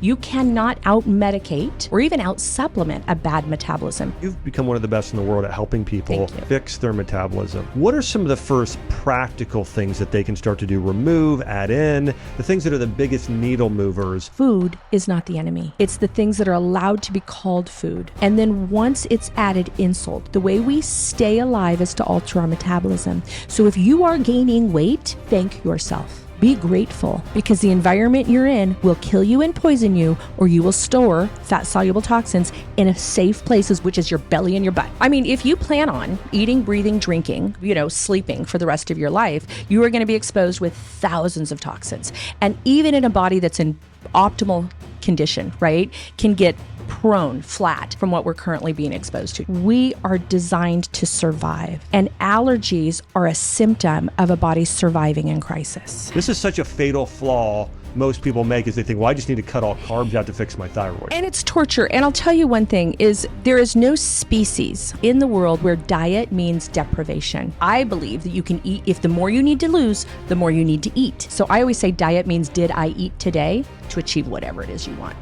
You cannot out-medicate or even out-supplement a bad metabolism. You've become one of the best in the world at helping people fix their metabolism. What are some of the first practical things that they can start to do? Remove, add in, the things that are the biggest needle movers? Food is not the enemy. It's the things that are allowed to be called food. And then once it's added, insult. The way we stay alive is to alter our metabolism. So if you are gaining weight, thank yourself. Be grateful, because the environment you're in will kill you and poison you, or you will store fat-soluble toxins in a safe places, which is your belly and your butt. I mean, if you plan on eating, breathing, drinking, sleeping for the rest of your life, you are going to be exposed with thousands of toxins. And even in a body that's in optimal condition, right, can get prone, flat from what we're currently being exposed to. We are designed to survive, and allergies are a symptom of a body surviving in crisis. This is such a fatal flaw most people make, is they think, well, I just need to cut all carbs out to fix my thyroid. And it's torture. And I'll tell you one thing is there is no species in the world where diet means deprivation. I believe that you can eat, if the more you need to lose, the more you need to eat. So I always say diet means, did I eat today to achieve whatever it is you want?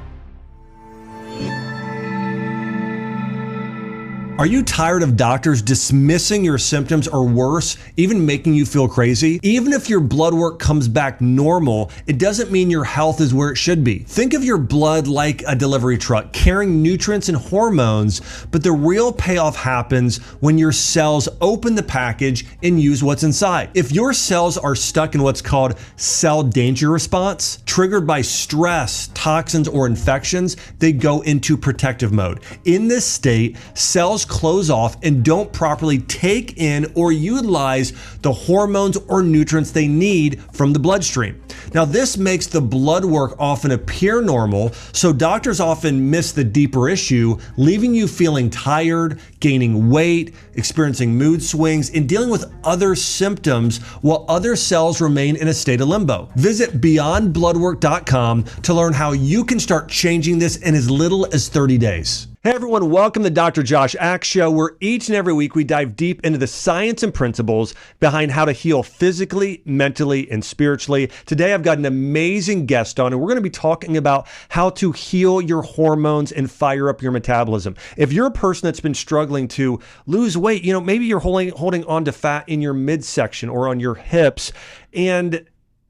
Are you tired of doctors dismissing your symptoms, or worse, even making you feel crazy? Even if your blood work comes back normal, it doesn't mean your health is where it should be. Think of your blood like a delivery truck carrying nutrients and hormones, but the real payoff happens when your cells open the package and use what's inside. If your cells are stuck in what's called cell danger response, triggered by stress, toxins, or infections, they go into protective mode. In this state, cells close off and don't properly take in or utilize the hormones or nutrients they need from the bloodstream. Now, this makes the blood work often appear normal, so doctors often miss the deeper issue, leaving you feeling tired, gaining weight, experiencing mood swings, and dealing with other symptoms while other cells remain in a state of limbo. Visit beyondbloodwork.com to learn how you can start changing this in as little as 30 days. Hey everyone, welcome to Dr. Josh Axe Show, where each and every week we dive deep into the science and principles behind how to heal physically, mentally, and spiritually. Today I've got an amazing guest on, and we're going to be talking about how to heal your hormones and fire up your metabolism. If you're a person that's been struggling to lose weight, maybe you're holding on to fat in your midsection or on your hips, and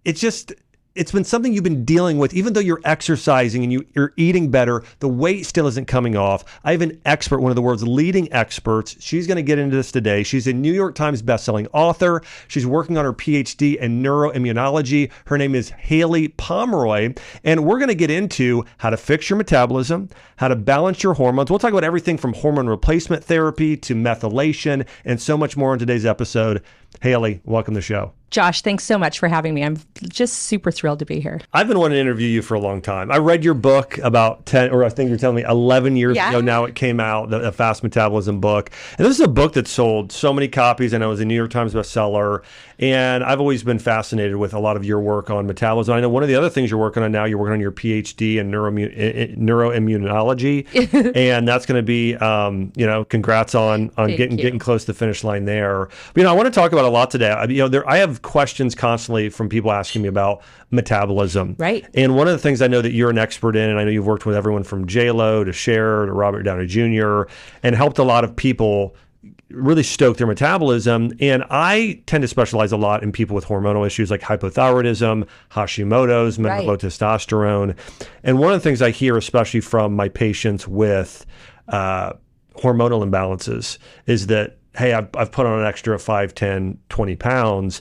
it's been something you've been dealing with. Even though you're exercising and you're eating better, the weight still isn't coming off. I have an expert, one of the world's leading experts. She's going to get into this today. She's a New York Times bestselling author. She's working on her PhD in neuroimmunology. Her name is Haylie Pomroy. And we're going to get into how to fix your metabolism, how to balance your hormones. We'll talk about everything from hormone replacement therapy to methylation and so much more in today's episode. Haylie, welcome to the show. Josh, thanks so much for having me. I'm just super thrilled to be here. I've been wanting to interview you for a long time. I read your book about 10, or I think you're telling me 11 years ago now it came out, the Fast Metabolism book. And this is a book that sold so many copies, and it was a New York Times bestseller. And I've always been fascinated with a lot of your work on metabolism. I know one of the other things you're working on now, you're working on your PhD in neuroimmunology. And that's going to be, congrats on getting close to the finish line there. But, I want to talk about a lot today. I have questions constantly from people asking me about metabolism. Right. And one of the things I know that you're an expert in, and I know you've worked with everyone from J-Lo to Cher to Robert Downey Jr. and helped a lot of people really stoke their metabolism. And I tend to specialize a lot in people with hormonal issues like hypothyroidism, Hashimoto's, men with low testosterone. And one of the things I hear, especially from my patients with hormonal imbalances, is that, hey, I've put on an extra 5, 10, 20 pounds,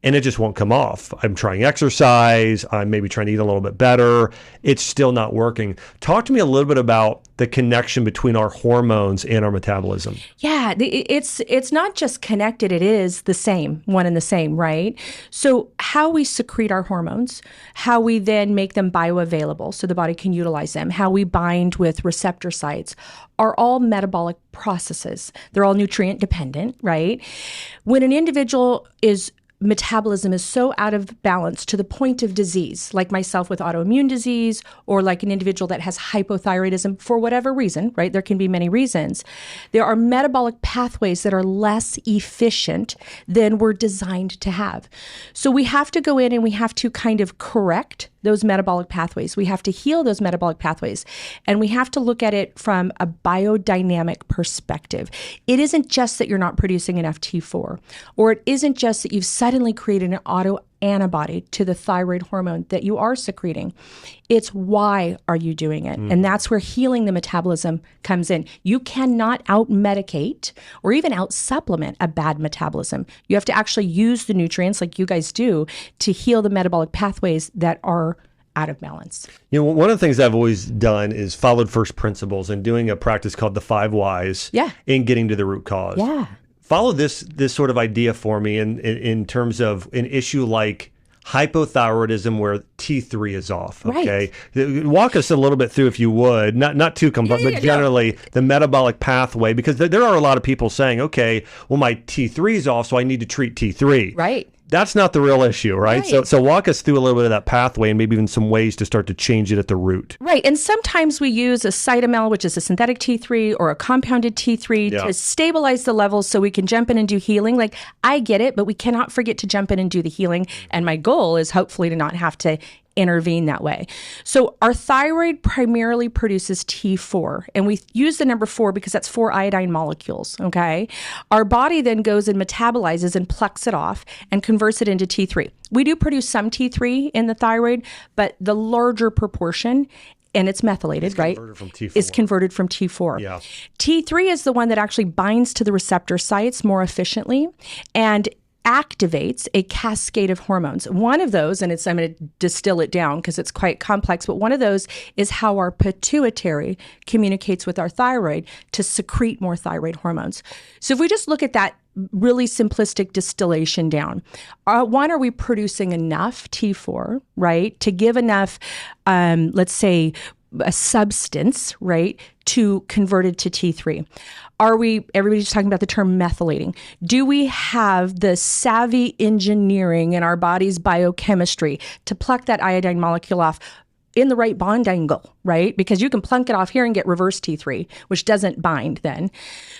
and it just won't come off. I'm trying exercise. I'm maybe trying to eat a little bit better. It's still not working. Talk to me a little bit about the connection between our hormones and our metabolism. Yeah, it's not just connected. It is the same, one and the same, right? So how we secrete our hormones, how we then make them bioavailable so the body can utilize them, how we bind with receptor sites are all metabolic processes. They're all nutrient dependent, right? When an individual metabolism is so out of balance to the point of disease, like myself with autoimmune disease, or like an individual that has hypothyroidism for whatever reason, right? There can be many reasons. There are metabolic pathways that are less efficient than we're designed to have. So we have to go in and we have to kind of correct those metabolic pathways. We have to heal those metabolic pathways. And we have to look at it from a biodynamic perspective. It isn't just that you're not producing enough T4, or it isn't just that you've suddenly created an autoantibody to the thyroid hormone that you are secreting. It's why are you doing it? And that's where healing the metabolism comes in. You cannot out-medicate or even out-supplement a bad metabolism. You have to actually use the nutrients like you guys do to heal the metabolic pathways that are out of balance. You know, one of the things I've always done is followed first principles and doing a practice called the 5 whys in getting to the root cause. Yeah. Follow this sort of idea for me in terms of an issue like hypothyroidism where T3 is off. Okay. Right. Walk us a little bit through, if you would, not too complex, but generally the metabolic pathway, because there are a lot of people saying, okay, well, my T3 is off, so I need to treat T3. Right. That's not the real issue, right? So walk us through a little bit of that pathway and maybe even some ways to start to change it at the root. Right. And sometimes we use a cytomel, which is a synthetic T3, or a compounded T3 to stabilize the levels so we can jump in and do healing. Like, I get it, but we cannot forget to jump in and do the healing. And my goal is hopefully to not have to intervene that way. So our thyroid primarily produces T4, and we use the number 4 because that's 4 iodine molecules, okay? Our body then goes and metabolizes and plucks it off and converts it into T3. We do produce some T3 in the thyroid, but the larger proportion, and it's methylated, right? Is converted from T4. Yeah. T3 is the one that actually binds to the receptor sites more efficiently and activates a cascade of hormones. One of those, and I'm going to distill it down because it's quite complex, but one of those is how our pituitary communicates with our thyroid to secrete more thyroid hormones. So if we just look at that really simplistic distillation down, one, are we producing enough T4, right, to give enough, let's say, a substance, right, to convert it to T3? Everybody's talking about the term methylating. Do we have the savvy engineering in our body's biochemistry to pluck that iodine molecule off in the right bond angle, right? Because you can plunk it off here and get reverse T3, which doesn't bind then.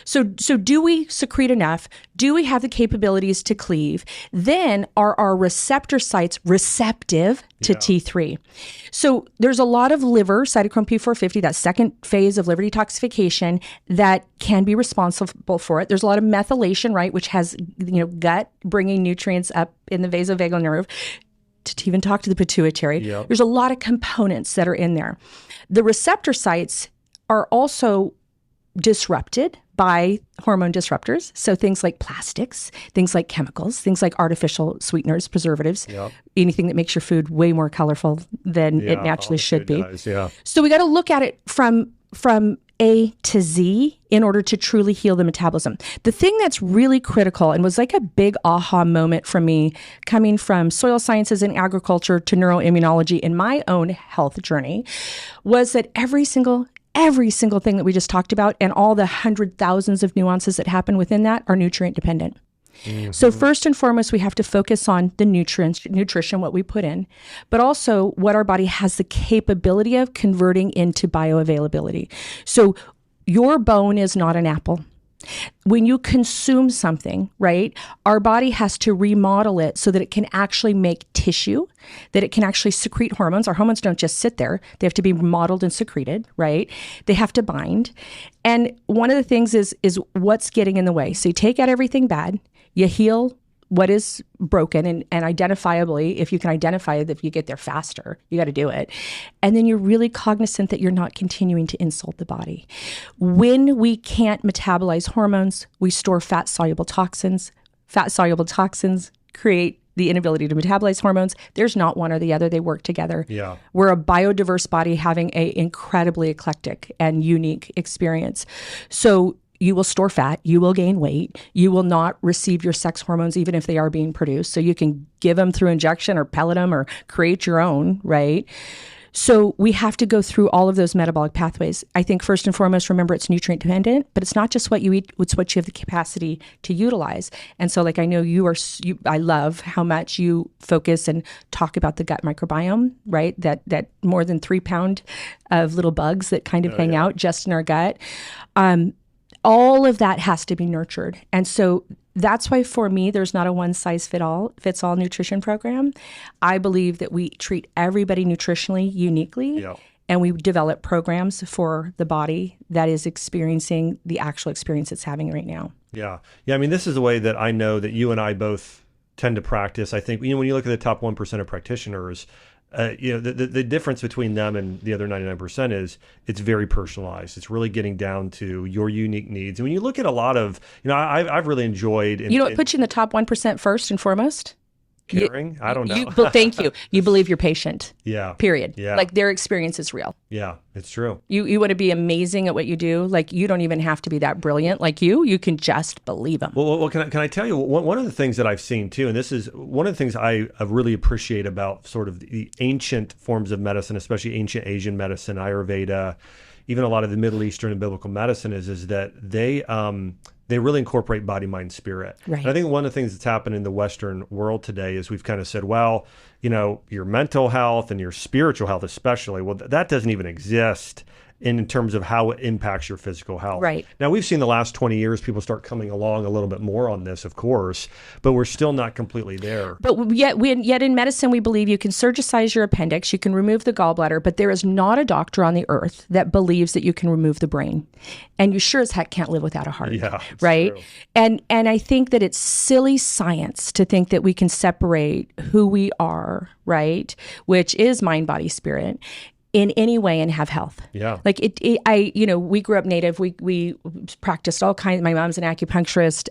So do we secrete enough? Do we have the capabilities to cleave? Then are our receptor sites receptive to T3? So there's a lot of liver, cytochrome P450, that second phase of liver detoxification, that can be responsible for it. There's a lot of methylation, right, which has, gut bringing nutrients up in the vasovagal nerve to even talk to the pituitary. Yep. There's a lot of components that are in there. The receptor sites are also disrupted by hormone disruptors. So things like plastics, things like chemicals, things like artificial sweeteners, preservatives, anything that makes your food way more colorful than it naturally should be. So we got to look at it from A to Z in order to truly heal the metabolism. The thing that's really critical and was like a big aha moment for me, coming from soil sciences and agriculture to neuroimmunology in my own health journey, was that every single thing that we just talked about and all the hundred thousands of nuances that happen within that are nutrient dependent. Mm-hmm. So first and foremost, we have to focus on the nutrition, what we put in, but also what our body has the capability of converting into bioavailability. So your bone is not an apple. When you consume something, right, our body has to remodel it so that it can actually make tissue, that it can actually secrete hormones. Our hormones don't just sit there. They have to be modeled and secreted, right? They have to bind. And one of the things is what's getting in the way. So you take out everything bad, you heal what is broken, and identifiably, if you can identify it, if you get there faster, you got to do it. And then you're really cognizant that you're not continuing to insult the body. When we can't metabolize hormones, we store fat-soluble toxins. Fat-soluble toxins create the inability to metabolize hormones. There's not one or the other. They work together. Yeah. We're a biodiverse body having an incredibly eclectic and unique experience. So you will store fat, you will gain weight, you will not receive your sex hormones even if they are being produced. So you can give them through injection or pellet them or create your own, right? So we have to go through all of those metabolic pathways. I think first and foremost, remember, it's nutrient dependent, but it's not just what you eat, it's what you have the capacity to utilize. And so like I know I love how much you focus and talk about the gut microbiome, right? That more than 3 pounds of little bugs that kind of hang out just in our gut. all of that has to be nurtured. And so that's why for me, there's not a one size fits all nutrition program. I believe that we treat everybody nutritionally uniquely. Yeah. And we develop programs for the body that is experiencing the actual experience it's having right now. Yeah. Yeah. I mean, this is the way that I know that you and I both tend to practice. I think, when you look at the top 1% of practitioners, the difference between them and the other 99% is it's very personalized. It's really getting down to your unique needs. And when you look at a lot of, I've really enjoyed. What puts you in the top 1% first and foremost? Caring? I don't know. Thank you. You believe your patient. Yeah. Period. Yeah. Like their experience is real. Yeah, it's true. You want to be amazing at what you do. Like you don't even have to be that brilliant like you can just believe them. Well, can I tell you, one of the things that I've seen too, and this is one of the things I really appreciate about sort of the ancient forms of medicine, especially ancient Asian medicine, Ayurveda, even a lot of the Middle Eastern and biblical medicine is that they really incorporate body, mind, spirit. Right. And I think one of the things that's happened in the Western world today is we've kind of said, well, your mental health and your spiritual health especially, well, that doesn't even exist in terms of how it impacts your physical health. Right. Now, we've seen the last 20 years, people start coming along a little bit more on this, of course, but we're still not completely there. But yet in medicine, we believe you can surgicize your appendix, you can remove the gallbladder, but there is not a doctor on the earth that believes that you can remove the brain. And you sure as heck can't live without a heart. Yeah, right? True. And I think that it's silly science to think that we can separate who we are, right? Which is mind, body, spirit, in any way and have health. Yeah. Like we grew up native. We practiced all kinds. My mom's an acupuncturist.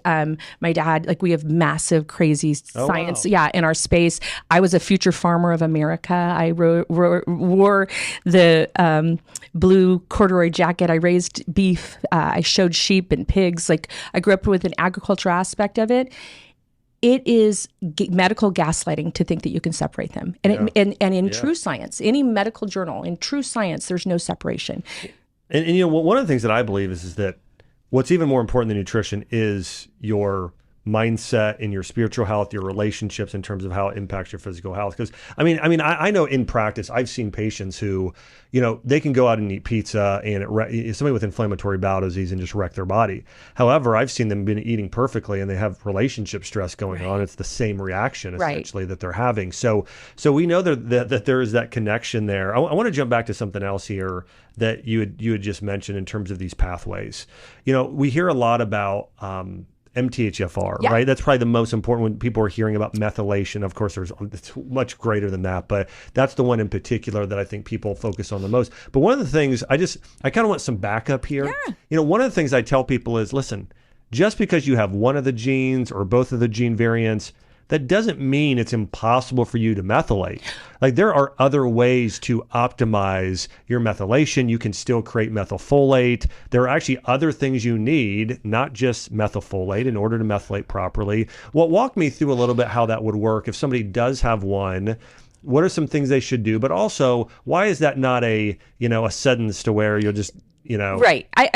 My dad, we have massive, crazy science. Wow. Yeah. In our space, I was a future farmer of America. I wore the blue corduroy jacket. I raised beef. I showed sheep and pigs. I grew up with an agriculture aspect of it. It is medical gaslighting to think that you can separate them. And in true science, any medical journal, in true science, there's no separation. And one of the things that I believe is that what's even more important than nutrition is your mindset and your spiritual health, your relationships in terms of how it impacts your physical health. Because I know in practice, I've seen patients who, they can go out and eat pizza and somebody with inflammatory bowel disease and just wreck their body. However, I've seen them been eating perfectly and they have relationship stress going on. It's the same reaction essentially that they're having. So we know that there is that connection there. I want to jump back to something else here that you had just mentioned in terms of these pathways. We hear a lot about MTHFR, right? That's probably the most important when people are hearing about methylation. Of course, it's much greater than that, but that's the one in particular that I think people focus on the most. But one of the things I kind of want some backup here. Yeah. One of the things I tell people is, listen, just because you have one of the genes or both of the gene variants, that doesn't mean it's impossible for you to methylate. There are other ways to optimize your methylation. You can still create methylfolate. There are actually other things you need, not just methylfolate, in order to methylate properly. Well, walk me through a little bit how that would work. If somebody does have one, what are some things they should do? But also, why is that not a sentence to where you'll just, Right. I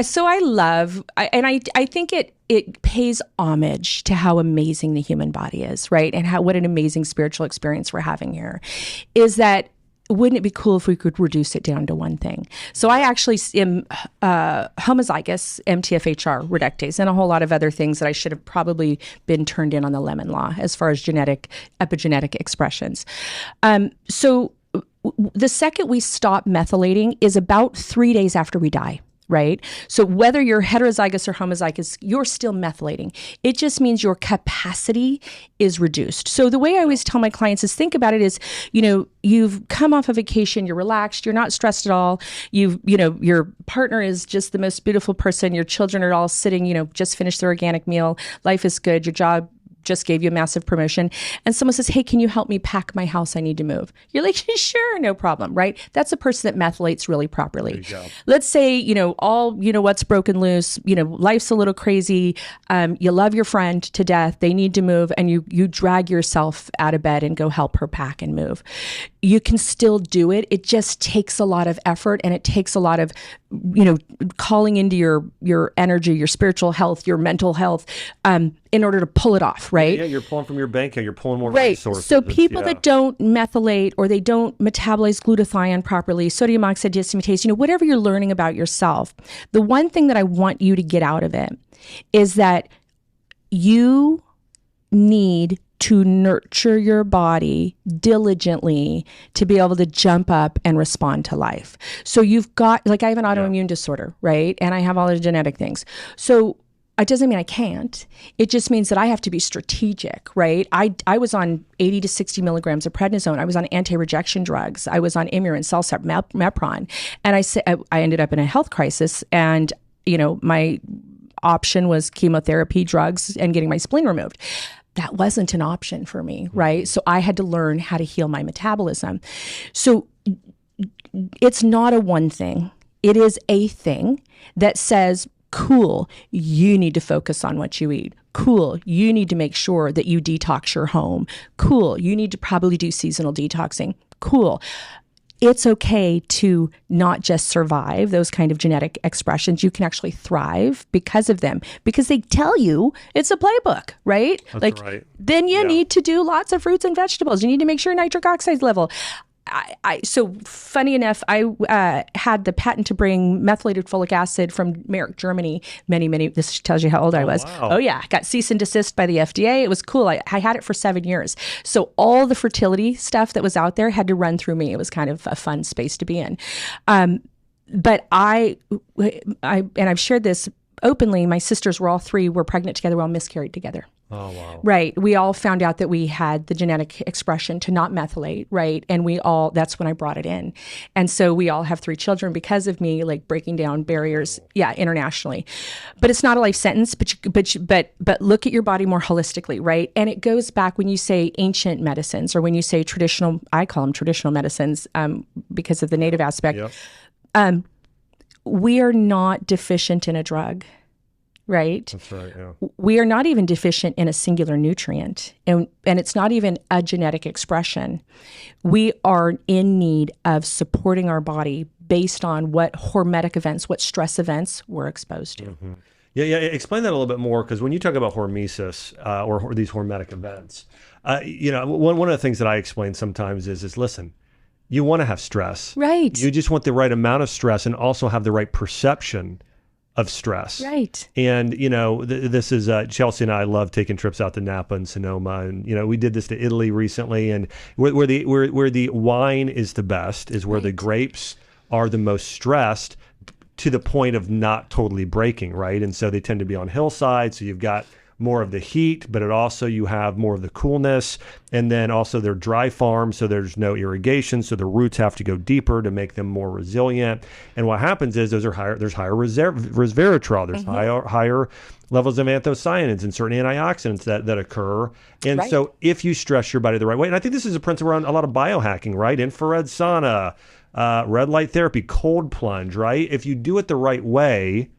think it pays homage to how amazing the human body is, right? And what an amazing spiritual experience we're having here. Is that, wouldn't it be cool if we could reduce it down to one thing? So I actually am homozygous MTHFR reductase and a whole lot of other things that I should have probably been turned in on the Lemon Law as far as epigenetic expressions. So the second we stop methylating is about 3 days after we die. Right? So whether you're heterozygous or homozygous, you're still methylating. It just means your capacity is reduced. So the way I always tell my clients is think about it is, you've come off a vacation, you're relaxed, you're not stressed at all. Your partner is just the most beautiful person. Your children are all sitting, just finished their organic meal. Life is good. Your job just gave you a massive promotion, and someone says, hey, can you help me pack my house? I need to move. You're like, sure, no problem, right? That's a person that methylates really properly. Let's say, what's broken loose, life's a little crazy. You love your friend to death. They need to move, and you drag yourself out of bed and go help her pack and move. You can still do it. It just takes a lot of effort, and it takes a lot of, calling into your energy, your spiritual health, your mental health, in order to pull it off, right? Yeah, you're pulling from your bank account. You're pulling more Right. resources. So people that don't methylate or they don't metabolize glutathione properly, sodium oxide dismutase, whatever you're learning about yourself, the one thing that I want you to get out of it is that you need to nurture your body diligently to be able to jump up and respond to life. So you've got, like, I have an autoimmune disorder, right? And I have all the genetic things. So it doesn't mean I can't. It just means that I have to be strategic, right? I was on 80 to 60 milligrams of prednisone. I was on anti-rejection drugs. I was on Imurin, Celsep, Mepron. And I ended up in a health crisis. And, my option was chemotherapy, drugs, and getting my spleen removed. That wasn't an option for me, right? So I had to learn how to heal my metabolism. So it's not a one thing. It is a thing that says, cool, you need to focus on what you eat. Cool, you need to make sure that you detox your home. Cool, you need to probably do seasonal detoxing. Cool. It's okay to not just survive those kind of genetic expressions. You can actually thrive because of them, because they tell you it's a playbook, right? That's right. Then you need to do lots of fruits and vegetables. You need to make sure nitric oxide level. So funny enough, I had the patent to bring methylated folic acid from Merck, Germany. Many, this tells you how old I was. Wow. Oh yeah, got cease and desist by the FDA. It was cool. I had it for 7 years. So all the fertility stuff that was out there had to run through me. It was kind of a fun space to be in. But and I've shared this openly. My sisters were all three were pregnant together. We all miscarried together. Oh, wow. Right. We all found out that we had the genetic expression to not methylate, right? And that's when I brought it in. And so we all have 3 children because of me, like breaking down barriers, internationally. But it's not a life sentence, but look at your body more holistically, right? And it goes back when you say ancient medicines or when you say traditional, I call them traditional medicines because of the native aspect. Yep. We are not deficient in a drug. Right? That's right, yeah. We are not even deficient in a singular nutrient, and it's not even a genetic expression. We are in need of supporting our body based on what hormetic events, what stress events we're exposed to. Mm-hmm. Yeah. Explain that a little bit more, because when you talk about hormesis or these hormetic events, one of the things that I explain sometimes is listen, you want to have stress. Right. You just want the right amount of stress and also have the right perception of stress. Right. And, this is, Chelsea and I love taking trips out to Napa and Sonoma. And, we did this to Italy recently. And where the wine is the best is where the grapes are the most stressed to the point of not totally breaking, right? And so they tend to be on hillsides. So you've got more of the heat, but you have more of the coolness. And then also they're dry farms, so there's no irrigation. So the roots have to go deeper to make them more resilient. And what happens is there's higher resveratrol, there's higher levels of anthocyanins and certain antioxidants that occur. And so if you stress your body the right way, and I think this is a principle around a lot of biohacking, right? Infrared sauna, red light therapy, cold plunge, right? If you do it the right way,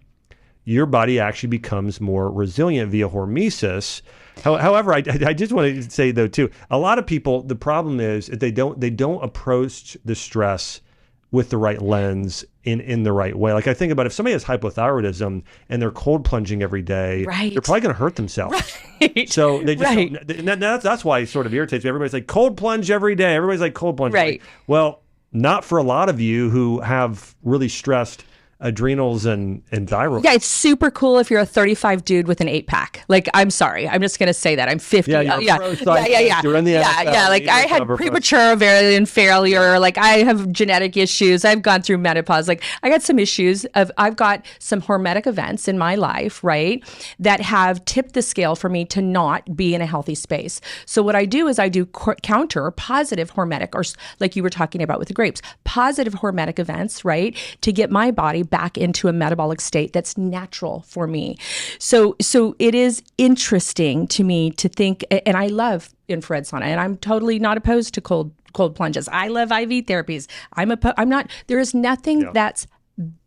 your body actually becomes more resilient via hormesis. However, I just want to say though too, a lot of people, the problem is they don't approach the stress with the right lens in the right way. Like I think about if somebody has hypothyroidism and they're cold plunging every day, they're probably going to hurt themselves. Right. So they just that's why it sort of irritates me. Everybody's like cold plunge every day. Everybody's like cold plunge. Right. Well, not for a lot of you who have really stressed adrenals and thyroid. Yeah, it's super cool if you're a 35 dude with an 8-pack. Like, I'm sorry, I'm just gonna say that I'm 50. Yeah. You're in the NFL. Like I had premature ovarian failure. Like I have genetic issues. I've gone through menopause. Like I got some issues. I've got some hormetic events in my life, right, that have tipped the scale for me to not be in a healthy space. So what I do is I do counter positive hormetic, or like you were talking about with the grapes, positive hormetic events, right, to get my body back into a metabolic state that's natural for me. So it is interesting to me to think, and I love infrared sauna, and I'm totally not opposed to cold plunges. I love IV therapies. I'm not, there is nothing that's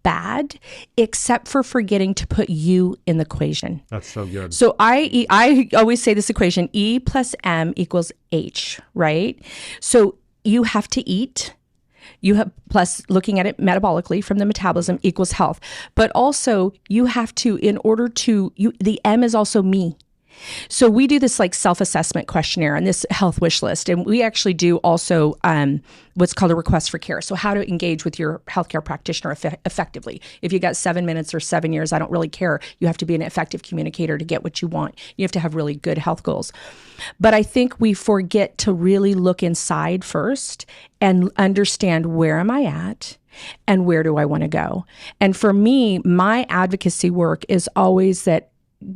bad except for forgetting to put you in the equation. That's so good. So I always say this equation, E plus M equals H, right? So you have to eat. You have, plus looking at it metabolically from the metabolism equals health. But also you have to, in order to, the M is also me. So we do this like self-assessment questionnaire and this health wish list. And we actually do also what's called a request for care. So how to engage with your healthcare practitioner effectively. If you got 7 minutes or 7 years, I don't really care. You have to be an effective communicator to get what you want. You have to have really good health goals. But I think we forget to really look inside first and understand, where am I at? And where do I want to go? And for me, my advocacy work is always that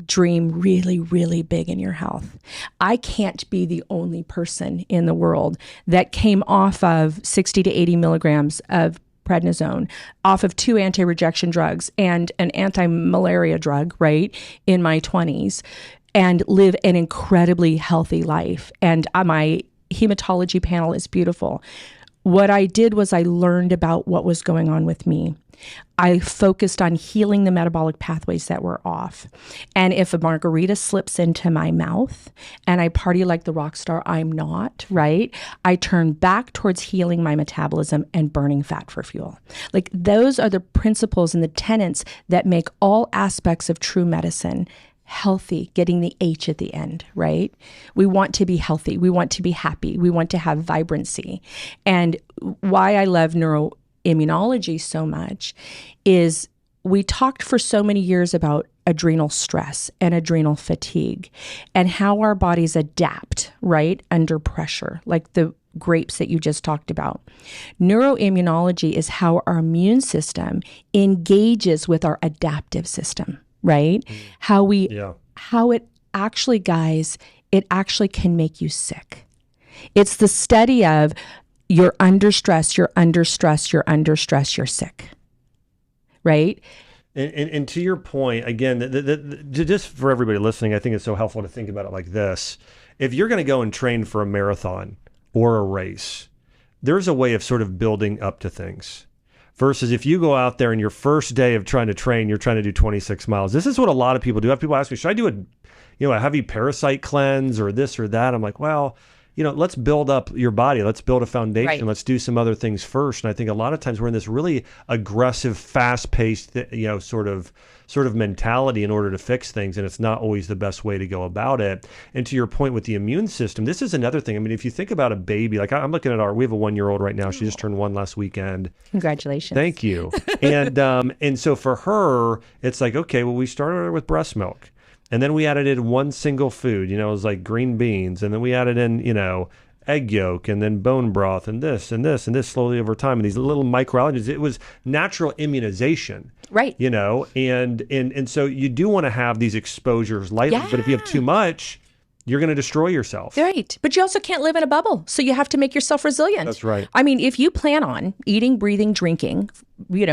dream really, really big in your health. I can't be the only person in the world that came off of 60 to 80 milligrams of prednisone, off of 2 anti-rejection drugs and an anti-malaria drug, right, in my 20s, and live an incredibly healthy life. And my hematology panel is beautiful. What I did was I learned about what was going on with me. I focused on healing the metabolic pathways that were off. And if a margarita slips into my mouth and I party like the rock star I'm not, right? I turn back towards healing my metabolism and burning fat for fuel. Like, those are the principles and the tenets that make all aspects of true medicine healthy, getting the H at the end, right? We want to be healthy. We want to be happy. We want to have vibrancy. And why I love neuroimmunology so much is we talked for so many years about adrenal stress and adrenal fatigue and how our bodies adapt, right, under pressure, like the grapes that you just talked about. Neuroimmunology is how our immune system engages with our adaptive system, right? How it actually, guys, it actually can make you sick. It's the study of you're under stress, you're under stress, you're under stress, you're sick, right? And to your point, again, just for everybody listening, I think it's so helpful to think about it like this. If you're going to go and train for a marathon or a race, there's a way of sort of building up to things. Versus if you go out there and your first day of trying to train, you're trying to do 26 miles. This is what a lot of people do. People ask me, should I do a heavy parasite cleanse or this or that? I'm like, well, let's build up your body. Let's build a foundation. Right. Let's do some other things first. And I think a lot of times we're in this really aggressive, fast-paced, sort of mentality in order to fix things. And it's not always the best way to go about it. And to your point with the immune system, this is another thing. I mean, if you think about a baby, like I'm looking at we have a 1-year-old right now. She just turned 1 last weekend. Congratulations. Thank you. And so for her, it's like, okay, well, we started her with breast milk. And then we added in one single food, it was like green beans. And then we added in, egg yolk and then bone broth and this and this and this slowly over time. And these little microalgae, it was natural immunization. Right. And so you do want to have these exposures lightly. Yeah. But if you have too much, you're going to destroy yourself. Right. But you also can't live in a bubble. So you have to make yourself resilient. That's right. I mean, if you plan on eating, breathing, drinking,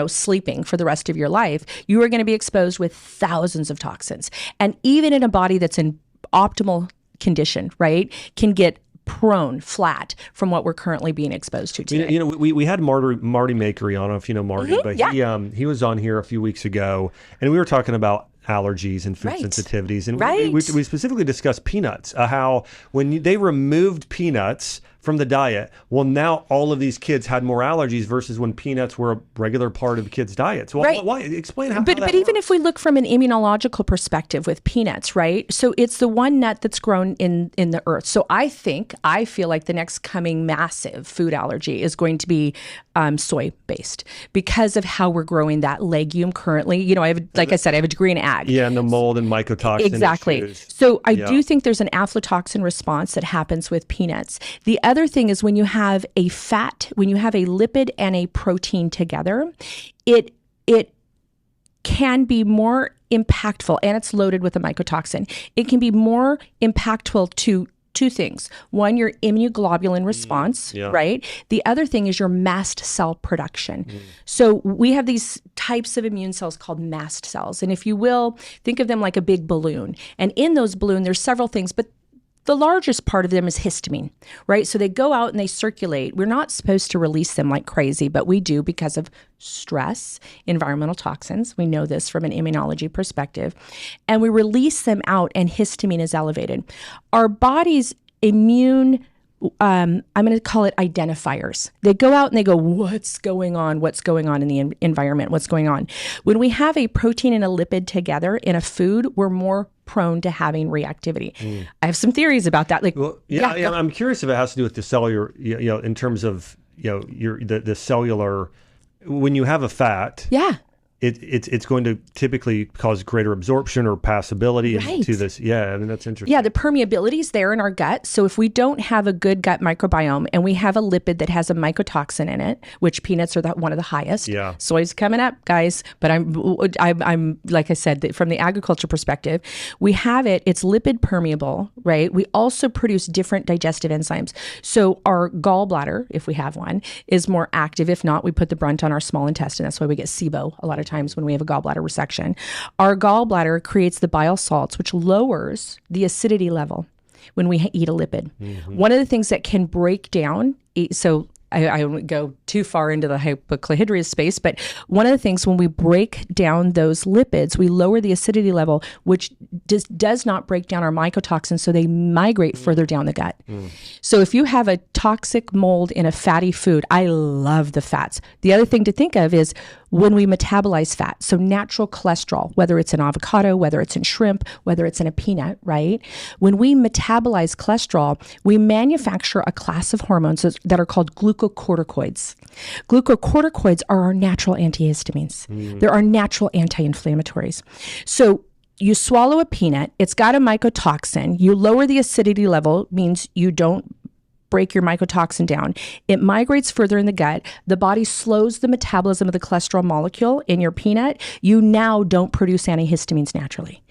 sleeping for the rest of your life, you are going to be exposed with thousands of toxins. And even in a body that's in optimal condition, right, can get prone, flat from what we're currently being exposed to today. We had Marty Makery on. I don't know if you know Marty, but he was on here a few weeks ago, and we were talking about allergies and food sensitivities. And we specifically discussed peanuts, how when they removed peanuts from the diet, well, now all of these kids had more allergies versus when peanuts were a regular part of kids' diets. Well, why? Explain how But even if we look from an immunological perspective with peanuts, right? So it's the one nut that's grown in the earth. So I feel like the next coming massive food allergy is going to be soy-based because of how we're growing that legume currently. I have a degree in ag. Yeah, and the mold and mycotoxin Exactly. issues. So I do think there's an aflatoxin response that happens with peanuts. The other thing is when you have a lipid and a protein together, it can be more impactful, and it's loaded with a mycotoxin. It can be more impactful to two things. One, your immunoglobulin response, right? The other thing is your mast cell production. So we have these types of immune cells called mast cells. And if you will, think of them like a big balloon. And in those balloons, there's several things, but the largest part of them is histamine, right? So they go out and they circulate. We're not supposed to release them like crazy, but we do because of stress, environmental toxins. We know this from an immunology perspective. And we release them out and histamine is elevated. Our body's immune I'm going to call it identifiers. They go out and they go, what's going on? What's going on in the environment? What's going on? When we have a protein and a lipid together in a food, we're more prone to having reactivity. I have some theories about that. Like, well, I'm curious if it has to do with the cellular, in terms of, the cellular, when you have a fat. Yeah. It's going to typically cause greater absorption or passability into this. Yeah, I mean, that's interesting. Yeah, the permeability is there in our gut. So if we don't have a good gut microbiome and we have a lipid that has a mycotoxin in it, which peanuts are one of the highest. Yeah. Soy's coming up, guys. But I'm like I said, from the agriculture perspective, we have it. It's lipid permeable, right? We also produce different digestive enzymes. So our gallbladder, if we have one, is more active. If not, we put the brunt on our small intestine. That's why we get SIBO a lot of times when we have a gallbladder resection. Our gallbladder creates the bile salts, which lowers the acidity level when we eat a lipid. One of the things that can break down, so I won't go too far into the hypochlorhydria space, but one of the things when we break down those lipids, we lower the acidity level, which does not break down our mycotoxins, so they migrate further down the gut. So if you have a toxic mold in a fatty food, I love the fats. The other thing to think of is when we metabolize fat, so natural cholesterol, whether it's in avocado, whether it's in shrimp, whether it's in a peanut, right? When we metabolize cholesterol, we manufacture a class of hormones that are called glucocorticoids. Glucocorticoids are our natural antihistamines. They're our natural anti-inflammatories. So you swallow a peanut, it's got a mycotoxin, you lower the acidity level, means you don't break your mycotoxin down. It migrates further in the gut. The body slows the metabolism of the cholesterol molecule in your peanut. You now don't produce antihistamines naturally.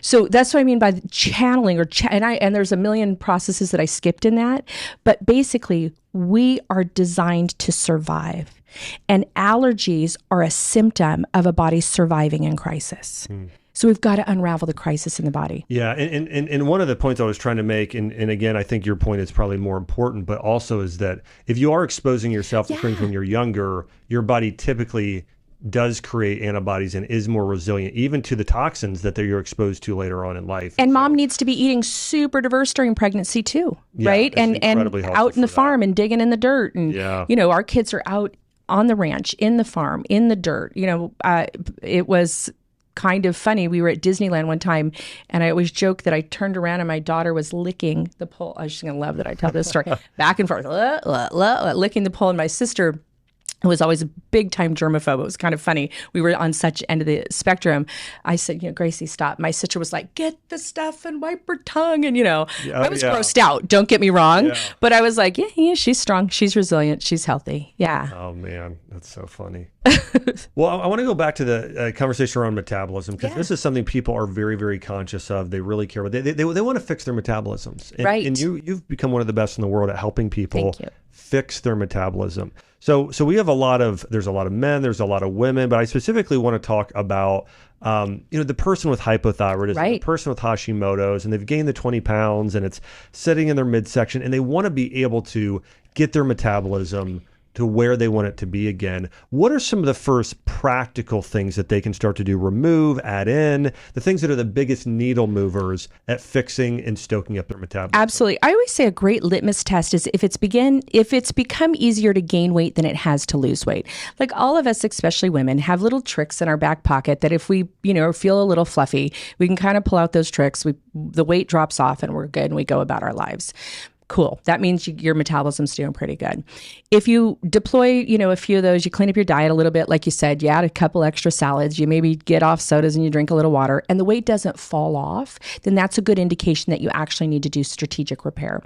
So that's what I mean by channeling and there's a million processes that I skipped in that. But basically, we are designed to survive. And allergies are a symptom of a body surviving in crisis. So we've got to unravel the crisis in the body. Yeah, and one of the points I was trying to make, and again, I think your point is probably more important, but also is that if you are exposing yourself to things when you're younger, your body typically does create antibodies and is more resilient, even to the toxins that you're exposed to later on in life. And mom needs to be eating super diverse during pregnancy too, right? And out in the farm and digging in the dirt. And, our kids are out on the ranch, in the farm, in the dirt. It was kind of funny. We were at Disneyland one time, and I always joke that I turned around and my daughter was licking the pole. I was just going to love that I tell this story. Back and forth, licking the pole, and my sister, who was always a big time germaphobe. It was kind of funny. We were on such end of the spectrum. I said, Gracie, stop. My sister was like, get the stuff and wipe her tongue. And, I was grossed out. Don't get me wrong. Yeah. But I was like, yeah, she's strong. She's resilient. She's healthy. Yeah. Oh, man. That's so funny. Well, I want to go back to the conversation around metabolism, because this is something people are very, very conscious of. They really care about. They want to fix their metabolisms. And, right. And you've become one of the best in the world at helping people fix their metabolism. So we have there's a lot of men, there's a lot of women, but I specifically want to talk about, the person with hypothyroidism, the person with Hashimoto's, and they've gained the 20 pounds and it's sitting in their midsection, and they want to be able to get their metabolism to where they want it to be again. What are some of the first practical things that they can start to do? Remove, add in, the things that are the biggest needle movers at fixing and stoking up their metabolism? Absolutely. I always say a great litmus test is if it's become easier to gain weight than it has to lose weight. Like all of us, especially women, have little tricks in our back pocket that if we, feel a little fluffy, we can kind of pull out those tricks. The weight drops off and we're good and we go about our lives. Cool. That means your metabolism's doing pretty good. If you deploy, a few of those, you clean up your diet a little bit, like you said, you add a couple extra salads, you maybe get off sodas and you drink a little water, and the weight doesn't fall off, then that's a good indication that you actually need to do strategic repair.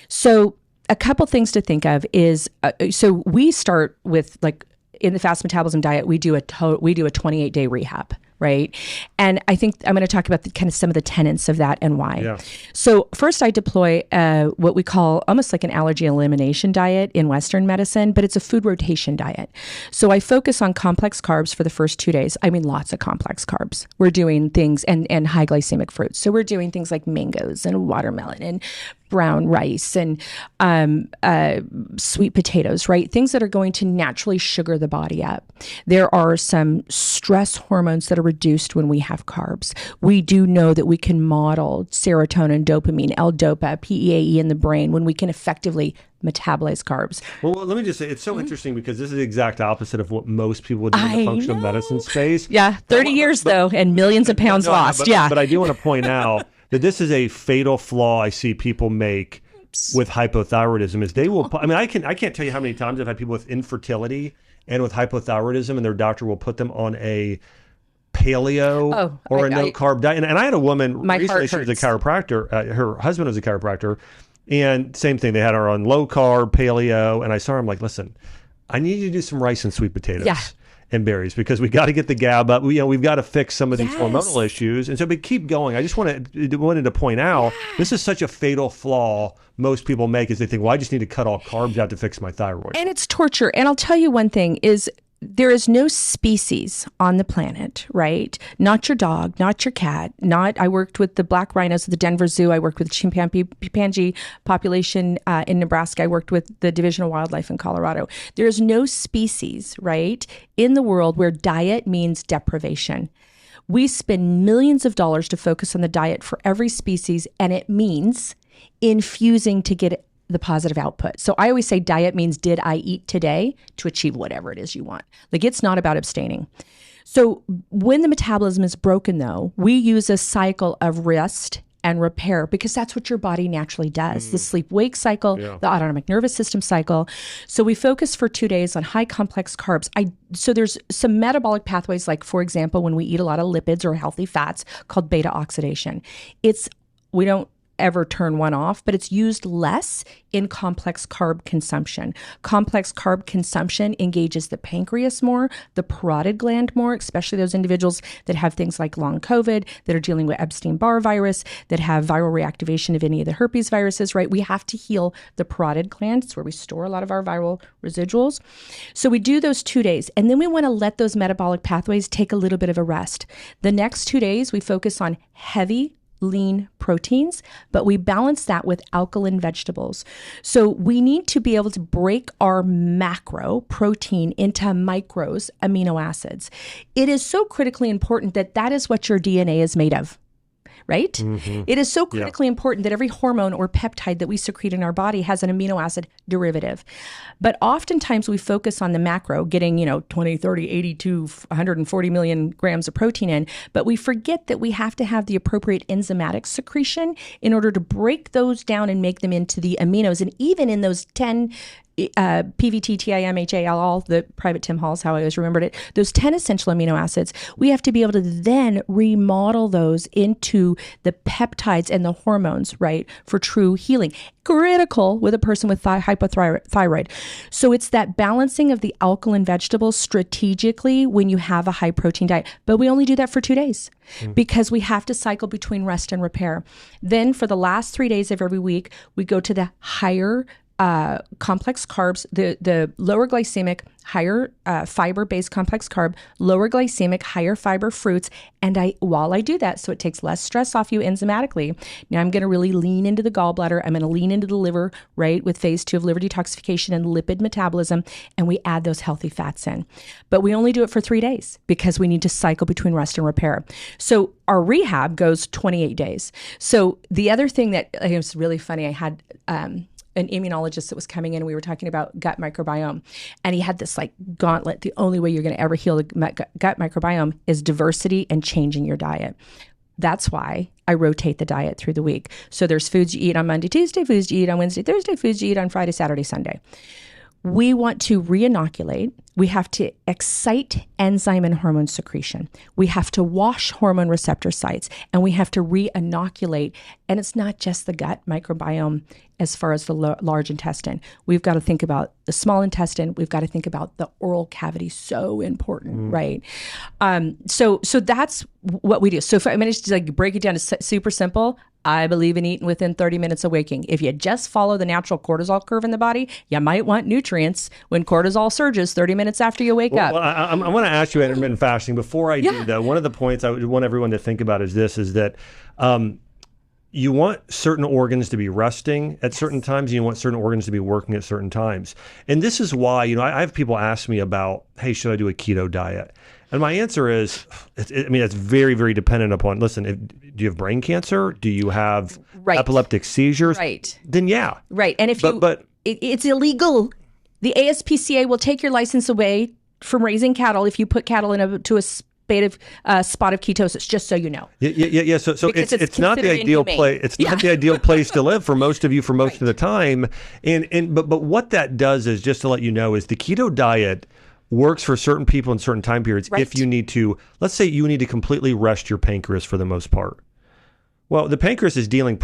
So a couple things to think of is, so we start with, like, in the fast metabolism diet, we do a 28-day rehab. Right. And I think I'm going to talk about some of the tenets of that and why. Yeah. So first I deploy what we call almost like an allergy elimination diet in Western medicine, but it's a food rotation diet. So I focus on complex carbs for the first 2 days. I mean, lots of complex carbs. We're doing things and high glycemic fruits. So we're doing things like mangoes and watermelon and brown rice and sweet potatoes, right? Things that are going to naturally sugar the body up. There are some stress hormones that are reduced when we have carbs. We do know that we can model serotonin, dopamine, L-DOPA, PEAE in the brain when we can effectively metabolize carbs. Well, let me just say, it's so interesting because this is the exact opposite of what most people would do in the functional medicine space. Yeah, 30 years though, and millions of pounds lost. But I do want to point out that this is a fatal flaw I see people make with hypothyroidism is they will, I can't tell you how many times I've had people with infertility and with hypothyroidism and their doctor will put them on a paleo or a no-carb diet. And I had a woman recently, she was a chiropractor, her husband was a chiropractor, and same thing, they had her on low-carb, paleo, and I saw her, I'm like, listen, I need you to do some rice and sweet potatoes. And berries because we got to get the GAB up. We've got to fix some of these hormonal issues. And so we keep going. I just wanted to point out this is such a fatal flaw most people make is they think, well, I just need to cut all carbs out to fix my thyroid. And it's torture. And I'll tell you one thing is there is no species on the planet, right? Not your dog, not your cat, I worked with the black rhinos at the Denver Zoo. I worked with the chimpanzee population in Nebraska. I worked with the Division of Wildlife in Colorado. There is no species, right, in the world where diet means deprivation. We spend millions of dollars to focus on the diet for every species, and it means infusing to get the positive output. So I always say diet means did I eat today to achieve whatever it is you want. Like it's not about abstaining. So when the metabolism is broken though, we use a cycle of rest and repair because that's what your body naturally does. The sleep-wake cycle, the autonomic nervous system cycle. So we focus for 2 days on high complex carbs. So there's some metabolic pathways like, for example, when we eat a lot of lipids or healthy fats called beta oxidation. We don't ever turn one off, but it's used less in complex carb consumption. Complex carb consumption engages the pancreas more, the parotid gland more, especially those individuals that have things like long COVID, that are dealing with Epstein-Barr virus, that have viral reactivation of any of the herpes viruses, right? We have to heal the parotid gland. It's where we store a lot of our viral residuals. So we do those 2 days, and then we want to let those metabolic pathways take a little bit of a rest. The next 2 days, we focus on heavy lean proteins, but we balance that with alkaline vegetables. So we need to be able to break our macro protein into micros, amino acids. It is so critically important that is what your DNA is made of. Right? Mm-hmm. It is so critically important that every hormone or peptide that we secrete in our body has an amino acid derivative. But oftentimes we focus on the macro, getting, 20, 30, 80 to 140 million grams of protein in, but we forget that we have to have the appropriate enzymatic secretion in order to break those down and make them into the aminos. And even in those 10 PVT, TIM, HAL, the private Tim Hall's how I always remembered it, those 10 essential amino acids, we have to be able to then remodel those into the peptides and the hormones, right, for true healing. Critical with a person with hypothyroid. So it's that balancing of the alkaline vegetables strategically when you have a high protein diet. But we only do that for 2 days because we have to cycle between rest and repair. Then for the last 3 days of every week, we go to the higher complex carbs, the lower glycemic, higher fiber-based complex carb, lower glycemic, higher fiber fruits. And while I do that, so it takes less stress off you enzymatically, now I'm going to really lean into the gallbladder. I'm going to lean into the liver, right, with phase 2 of liver detoxification and lipid metabolism, and we add those healthy fats in. But we only do it for 3 days because we need to cycle between rest and repair. So our rehab goes 28 days. So the other thing that it was really funny, I had an immunologist that was coming in and we were talking about gut microbiome. And he had this like gauntlet. The only way you're going to ever heal the gut microbiome is diversity and changing your diet. That's why I rotate the diet through the week. So there's foods you eat on Monday, Tuesday, foods you eat on Wednesday, Thursday, foods you eat on Friday, Saturday, Sunday. We want to re-inoculate. We have to excite enzyme and hormone secretion. We have to wash hormone receptor sites, and we have to re-inoculate. And it's not just the gut microbiome as far as the large intestine. We've got to think about the small intestine. We've got to think about the oral cavity. So important, right? So that's what we do. So if I managed to break it down to super simple, I believe in eating within 30 minutes of waking. If you just follow the natural cortisol curve in the body, you might want nutrients when cortisol surges 30 minutes after you wake up. Well, I want to ask you intermittent fasting. Before I do, though, one of the points I would want everyone to think about is this, is that you want certain organs to be resting at certain times, and you want certain organs to be working at certain times. And this is why, I have people ask me about, hey, should I do a keto diet? And my answer is, it's very, very dependent upon, listen, do you have brain cancer? Do you have epileptic seizures? Right. Then yeah. Right. And if it's illegal. The ASPCA will take your license away from raising cattle if you put cattle into a spot of ketosis, just so you know. Yeah. So it's not the ideal place. It's not the ideal place to live for most of you for most of the time. But what that does is, just to let you know, is the keto diet works for certain people in certain time periods. Right. If you need to, let's say you need to completely rest your pancreas for the most part. Well, the pancreas is dealing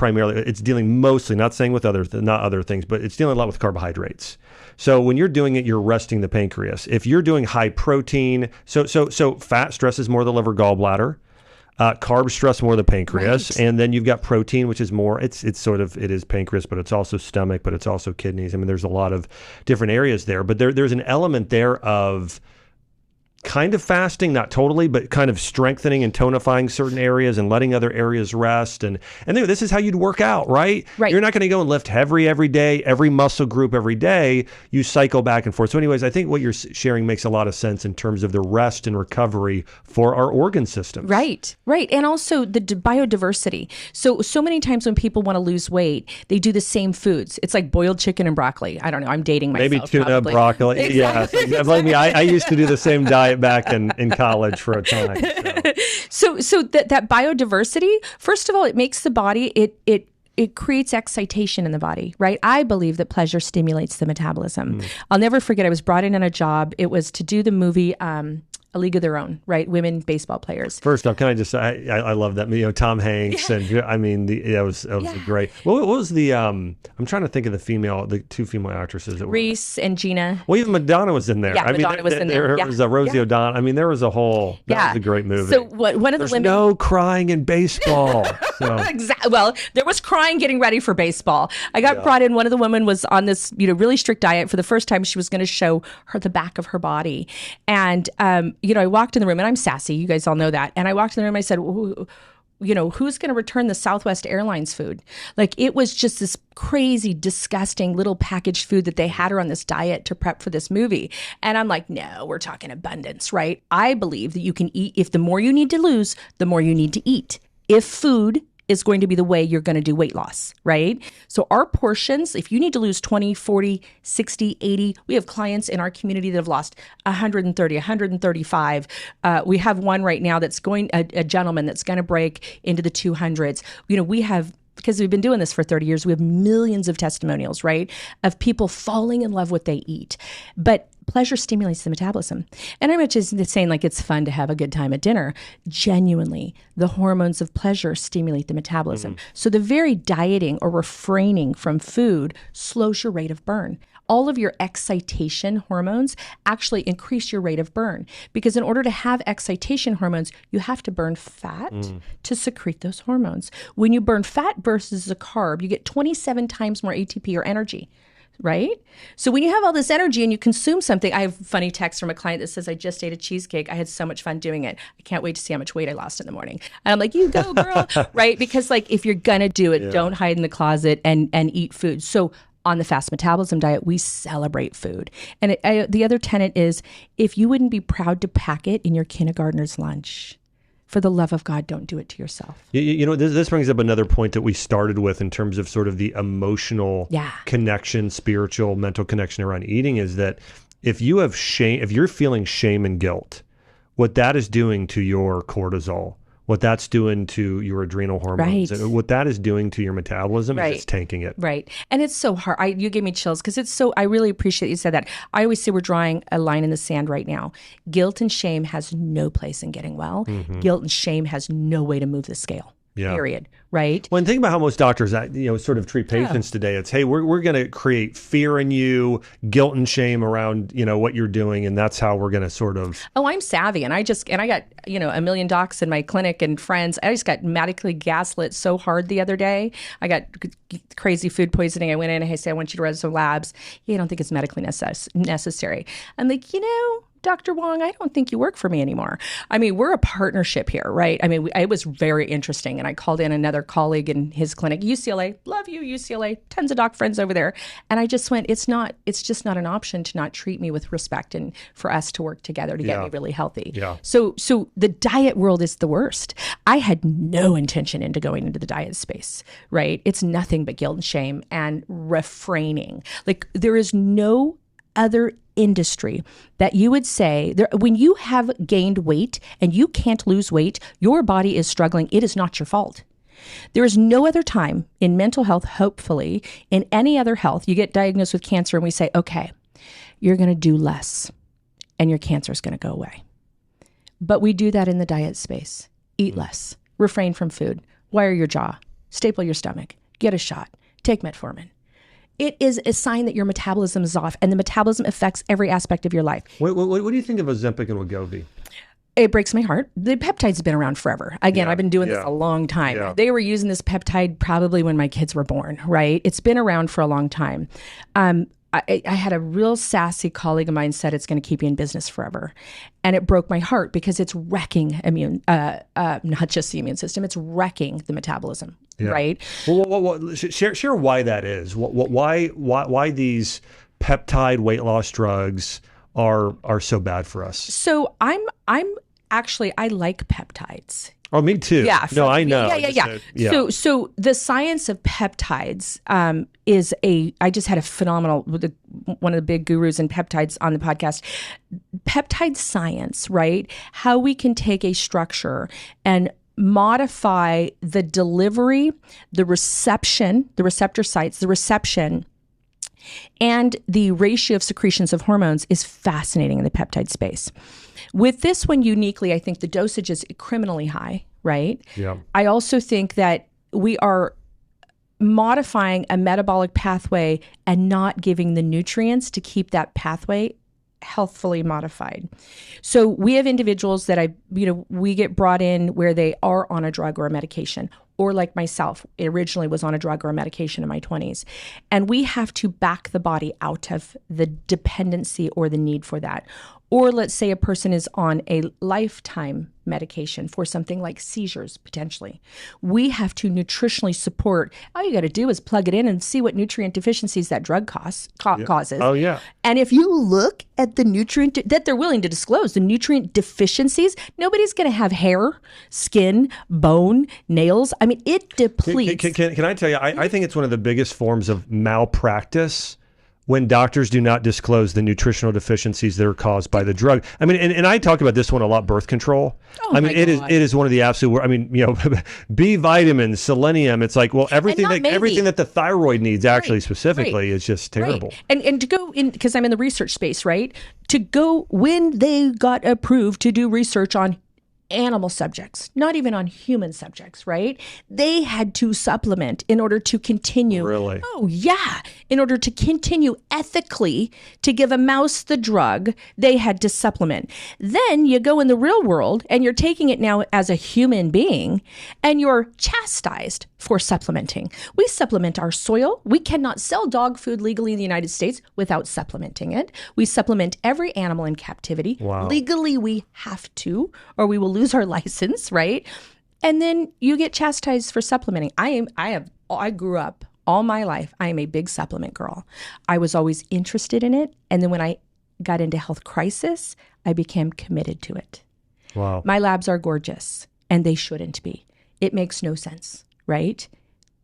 mostly, not saying with not other things, but it's dealing a lot with carbohydrates. So when you're doing it, you're resting the pancreas. If you're doing high protein, so fat stresses more the liver, gallbladder, carbs stress more the pancreas, and then you've got protein, which is more, it is pancreas, but it's also stomach, but it's also kidneys. I mean, there's a lot of different areas there, but there's an element there of kind of fasting, not totally, but kind of strengthening and tonifying certain areas and letting other areas rest. And this is how you'd work out, right? Right. You're not going to go and lift heavy every day, every muscle group every day. You cycle back and forth. So anyways, I think what you're sharing makes a lot of sense in terms of the rest and recovery for our organ systems. Right. And also the biodiversity. So many times when people want to lose weight, they do the same foods. It's like boiled chicken and broccoli. I don't know. I'm dating myself. Maybe tuna, probably. Broccoli. Exactly. Yeah. Believe me, I used to do the same diet back in college for a time. So that biodiversity, first of all, it makes the body, it creates excitation in the body, right? I believe that pleasure stimulates the metabolism. I'll never forget, I was brought in on a job. It was to do the movie A League of Their Own, right? Women baseball players. First off, can I just say, I love that, Tom Hanks, and it was great. What was the, I'm trying to think of the two female actresses that Reese and Gina. Well, even Madonna was in there. Yeah, Madonna was in there. There was Rosie O'Donnell. There was a whole, that was a great movie. So one of the women. There's no crying in baseball. So. Exactly. Well, there was crying getting ready for baseball. I got brought in, one of the women was on this, really strict diet. For the first time, she was going to show her the back of her body. And, I walked in the room, and I'm sassy. You guys all know that. And I walked in the room, and I said, who's going to return the Southwest Airlines food? Like, it was just this crazy, disgusting little packaged food that they had her on this diet to prep for this movie. And I'm like, no, we're talking abundance, right? I believe that you can eat. If the more you need to lose, the more you need to eat. If food is going to be the way you're going to do weight loss, right? So our portions, if you need to lose 20, 40, 60, 80, we have clients in our community that have lost 130, 135. We have one right now that's a gentleman that's going to break into the 200s. We have, because we've been doing this for 30 years, we have millions of testimonials, right? Of people falling in love with what they eat. But pleasure stimulates the metabolism. And I'm not just saying like it's fun to have a good time at dinner. Genuinely, the hormones of pleasure stimulate the metabolism. So the very dieting or refraining from food slows your rate of burn. All of your excitation hormones actually increase your rate of burn, because in order to have excitation hormones, you have to burn fat to secrete those hormones. When you burn fat versus a carb, you get 27 times more ATP or energy. Right? So when you have all this energy and you consume something, I have a funny text from a client that says, I just ate a cheesecake. I had so much fun doing it. I can't wait to see how much weight I lost in the morning. And I'm like, you go, girl. Right? Because if you're going to do it, don't hide in the closet and eat food. So on the fast metabolism diet, we celebrate food. And the other tenet is, if you wouldn't be proud to pack it in your kindergartner's lunch, for the love of God, don't do it to yourself. This brings up another point that we started with in terms of sort of the emotional connection, spiritual, mental connection around eating, is that if you have shame, if you're feeling shame and guilt, what that is doing to your cortisol, what that's doing to your adrenal hormones, and what that is doing to your metabolism is it's tanking it. Right. And it's so hard. You gave me chills, because I really appreciate you said that. I always say we're drawing a line in the sand right now. Guilt and shame has no place in getting well. Guilt and shame has no way to move the scale. Period. Right. Well, and think about how most doctors, sort of treat patients today. It's, hey, we're going to create fear in you, guilt and shame around, what you're doing, and that's how we're going to sort of. Oh, I'm savvy, and I got a million docs in my clinic and friends. I just got medically gaslit so hard the other day. I got crazy food poisoning. I went in and I said, I want you to run some labs. Yeah, I don't think it's medically necessary. I'm like, Dr. Wong, I don't think you work for me anymore. I mean, we're a partnership here, right? I mean, it was very interesting. And I called in another colleague in his clinic, UCLA, love you, UCLA, tons of doc friends over there. And I just went, it's just not an option to not treat me with respect and for us to work together to get me really healthy. Yeah. So the diet world is the worst. I had no intention into going into the diet space, right? It's nothing but guilt and shame and refraining. Like, there is no other industry that you would say when you have gained weight and you can't lose weight, your body is struggling. It is not your fault. There is no other time in mental health, hopefully, in any other health, you get diagnosed with cancer and we say, okay, you're going to do less and your cancer is going to go away. But we do that in the diet space. Eat less, refrain from food, wire your jaw, staple your stomach, get a shot, take metformin. It is a sign that your metabolism is off, and the metabolism affects every aspect of your life. What do you think of Ozempic and Wegovy? It breaks my heart. The peptides have been around forever. Again, I've been doing this a long time. Yeah. They were using this peptide probably when my kids were born, right? It's been around for a long time. I had a real sassy colleague of mine said it's going to keep you in business forever. And it broke my heart because it's wrecking not just the immune system, it's wrecking the metabolism, right? Well, share why that is. Why these peptide weight loss drugs are so bad for us. So I'm actually, I like peptides. Oh, me too. Yeah. No, I know. Yeah. So the science of peptides I just had a phenomenal, one of the big gurus in peptides on the podcast. Peptide science, right? How we can take a structure and modify the delivery, the reception, the receptor sites, the reception, and the ratio of secretions of hormones is fascinating in the peptide space. With this one uniquely, I think the dosage is criminally high, right? Yeah. I also think that we are modifying a metabolic pathway and not giving the nutrients to keep that pathway healthfully modified. So we have individuals that we get brought in where they are on a drug or a medication, or like myself, originally was on a drug or a medication in my 20s. And we have to back the body out of the dependency or the need for that. Or let's say a person is on a lifetime medication for something like seizures, potentially. We have to nutritionally support. All you got to do is plug it in and see what nutrient deficiencies that drug causes. Oh, yeah. And if you look at the nutrient that they're willing to disclose, the nutrient deficiencies, nobody's going to have hair, skin, bone, nails. I mean, it depletes. Can I tell you, I think it's one of the biggest forms of malpractice when doctors do not disclose the nutritional deficiencies that are caused by the drug. I mean, and I talk about this one a lot, birth control. Oh, I mean, it is one of the absolute, B vitamins, selenium. It's like, well, everything that the thyroid needs actually specifically is just terrible. Right. And to go in, because I'm in the research space, right? To go when they got approved to do research on animal subjects, not even on human subjects, right? They had to supplement in order to continue. Really? Oh, yeah. In order to continue ethically to give a mouse the drug, they had to supplement. Then you go in the real world and you're taking it now as a human being and you're chastised for supplementing. We supplement our soil. We cannot sell dog food legally in the United States without supplementing it. We supplement every animal in captivity. Wow. Legally, we have to, or we will lose our license, right? And then you get chastised for supplementing. I grew up all my life. I am a big supplement girl. I was always interested in it. And then when I got into health crisis, I became committed to it. Wow. My labs are gorgeous and they shouldn't be. It makes no sense, right?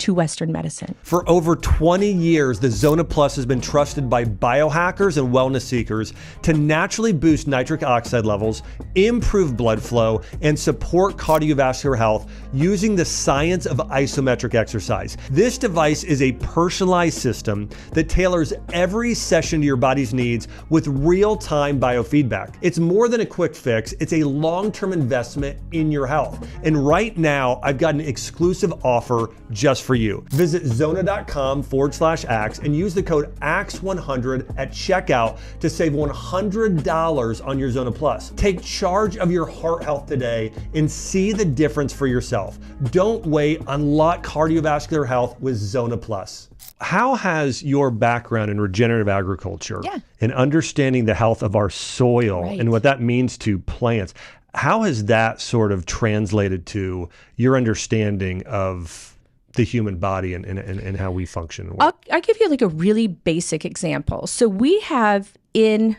To Western medicine. For over 20 years, the Zona Plus has been trusted by biohackers and wellness seekers to naturally boost nitric oxide levels, improve blood flow, and support cardiovascular health using the science of isometric exercise. This device is a personalized system that tailors every session to your body's needs with real-time biofeedback. It's more than a quick fix, it's a long-term investment in your health. And right now, I've got an exclusive offer just for you. Visit zona.com/axe and use the code AXE100 at checkout to save $100 on your Zona Plus. Take charge of your heart health today and see the difference for yourself. Don't wait. Unlock cardiovascular health with Zona Plus. How has your background in regenerative agriculture and understanding the health of our soil and what that means to plants, how has that sort of translated to your understanding of the human body and how we function? I'll give you like a really basic example. So we have in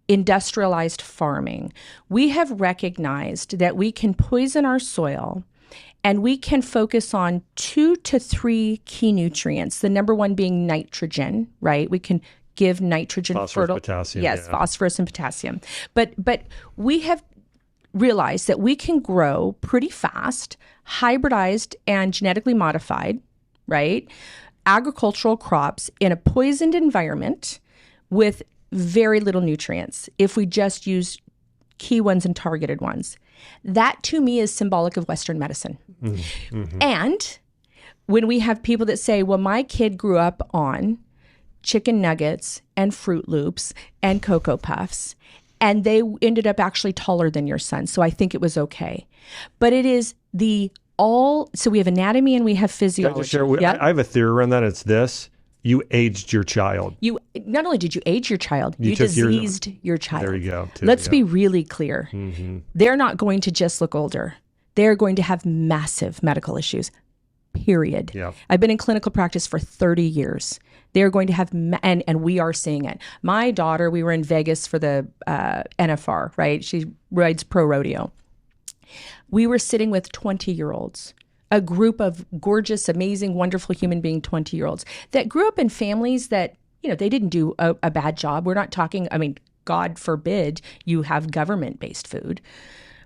industrialized farming, we have recognized that we can poison our soil and we can focus on 2 to 3 key nutrients. The number one being nitrogen, right? We can give nitrogen, phosphorus, potassium. Yes, phosphorus and potassium. But we have realized that we can grow pretty fast, hybridized and genetically modified, right? Agricultural crops in a poisoned environment with very little nutrients if we just use key ones and targeted ones. That to me is symbolic of Western medicine. Mm-hmm. And when we have people that say, well, my kid grew up on chicken nuggets and Fruit Loops and Cocoa Puffs, and they ended up actually taller than your son, so I think it was okay. But it is so we have anatomy and we have physiology. Can I just share? I have a theory around that. It's this. You aged your child. You not only did you age your child, you diseased your child. There you go. Let's be really clear. Mm-hmm. They're not going to just look older. They're going to have massive medical issues, period. Yeah. I've been in clinical practice for 30 years. They're going to have, and we are seeing it. My daughter, we were in Vegas for the NFR, right? She rides pro rodeo. We were sitting with 20-year-olds. A group of gorgeous, amazing, wonderful human being 20-year-olds that grew up in families that, they didn't do a bad job. We're not talking, God forbid you have government-based food,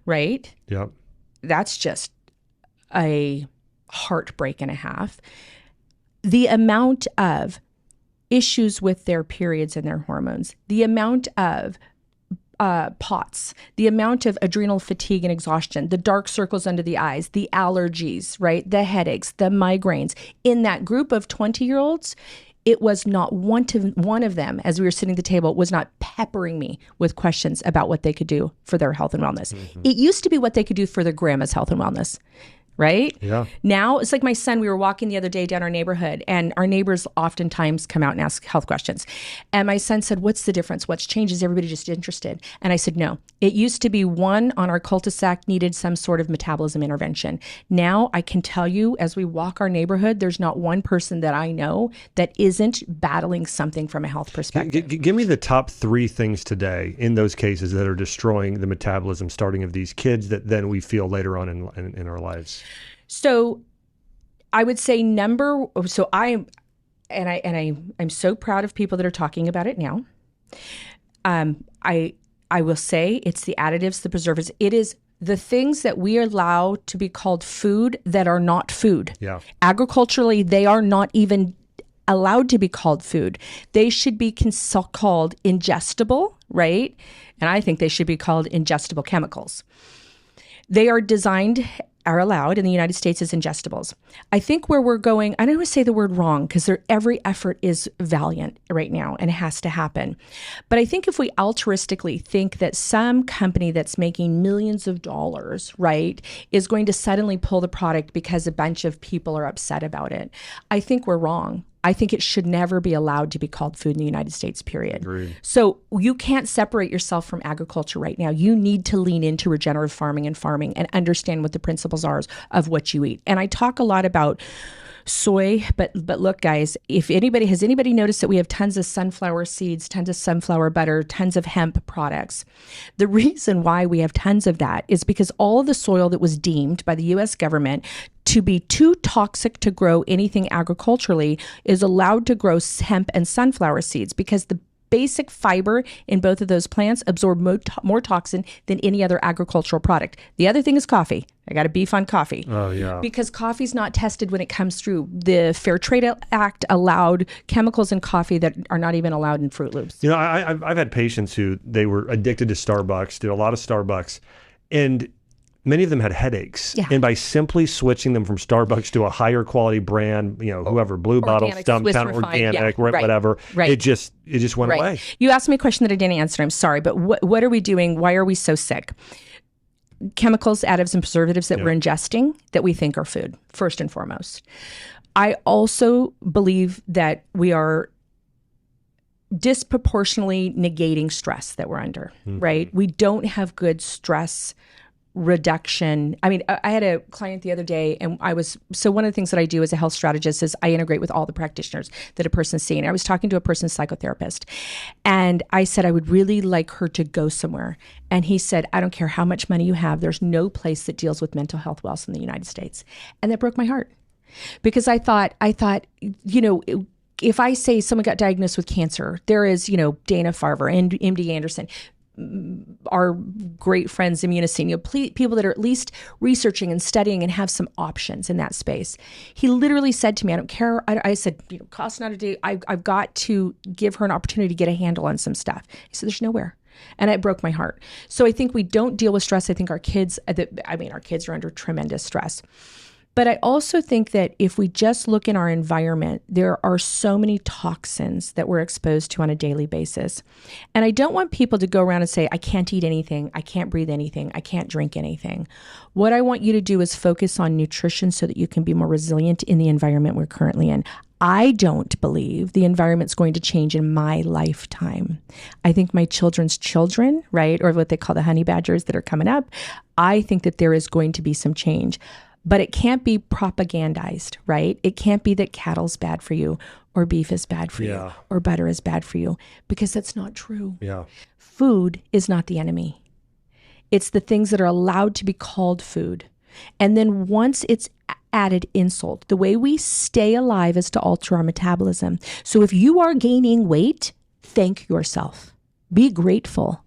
right? Yep. That's just a heartbreak and a half. The amount of issues with their periods and their hormones, the amount of POTS, the amount of adrenal fatigue and exhaustion, the dark circles under the eyes, the allergies, right? The headaches, the migraines. In that group of 20-year-olds, it was not one of them, as we were sitting at the table, was not peppering me with questions about what they could do for their health and wellness. Mm-hmm. It used to be what they could do for their grandma's health and wellness. Right? Yeah. Now, it's like my son, we were walking the other day down our neighborhood, and our neighbors oftentimes come out and ask health questions. And my son said, what's the difference? What's changed? Is everybody just interested? And I said, no. It used to be one on our cul-de-sac needed some sort of metabolism intervention. Now, I can tell you, as we walk our neighborhood, there's not one person that I know that isn't battling something from a health perspective. Give me the top 3 things today in those cases that are destroying the metabolism starting of these kids that then we feel later on in our lives. So I would say I'm so proud of people that are talking about it now. I will say it's the additives, the preservatives. It is the things that we allow to be called food that are not food. Yeah. Agriculturally, they are not even allowed to be called food. They should be called ingestible, right? And I think they should be called ingestible chemicals. They are allowed in the United States as ingestibles. I think where we're going, I don't want to say the word wrong because every effort is valiant right now and it has to happen. But I think if we altruistically think that some company that's making millions of dollars, right, is going to suddenly pull the product because a bunch of people are upset about it, I think we're wrong. I think it should never be allowed to be called food in the United States, period. Agreed. So you can't separate yourself from agriculture right now. You need to lean into regenerative farming and understand what the principles are of what you eat. And I talk a lot about soy, but look, guys, has anybody noticed that we have tons of sunflower seeds, tons of sunflower butter, tons of hemp products? The reason why we have tons of that is because all of the soil that was deemed by the U.S. government to be too toxic to grow anything agriculturally is allowed to grow hemp and sunflower seeds because the basic fiber in both of those plants absorb more toxin than any other agricultural product. The other thing is coffee. I got a beef on coffee. Oh, yeah. Because coffee's not tested when it comes through. The Fair Trade Act allowed chemicals in coffee that are not even allowed in Fruit Loops. I've had patients who they were addicted to Starbucks, did a lot of Starbucks, and many of them had headaches. Yeah. And by simply switching them from Starbucks to a higher quality brand, whoever, Blue Bottle, Stumptown, organic, whatever, it just went away. You asked me a question that I didn't answer. I'm sorry, but what are we doing? Why are we so sick? Chemicals, additives, and preservatives that we're ingesting that we think are food, first and foremost. I also believe that we are disproportionately negating stress that we're under, right? We don't have good stress reduction. I mean, I had a client the other day, and so one of the things that I do as a health strategist is I integrate with all the practitioners that a person's seeing. I was talking to a person's psychotherapist, and I said, I would really like her to go somewhere. And he said, I don't care how much money you have, there's no place that deals with mental health well in the United States. And that broke my heart, because I thought, if I say someone got diagnosed with cancer, there is, Dana-Farber and MD Anderson, our great friends, Immunosine, people that are at least researching and studying and have some options in that space. He literally said to me, I don't care. I said, cost not a day. I've got to give her an opportunity to get a handle on some stuff. He said, there's nowhere. And it broke my heart. So I think we don't deal with stress. I think our kids are under tremendous stress. But I also think that if we just look in our environment, there are so many toxins that we're exposed to on a daily basis. And I don't want people to go around and say, I can't eat anything, I can't breathe anything, I can't drink anything. What I want you to do is focus on nutrition so that you can be more resilient in the environment we're currently in. I don't believe the environment's going to change in my lifetime. I think my children's children, right, or what they call the honey badgers that are coming up, I think that there is going to be some change. But it can't be propagandized, right? It can't be that cattle's bad for you, or beef is bad for you, or butter is bad for you, because that's not true. Yeah. Food is not the enemy. It's the things that are allowed to be called food. And then once it's added insult, the way we stay alive is to alter our metabolism. So if you are gaining weight, thank yourself. Be grateful.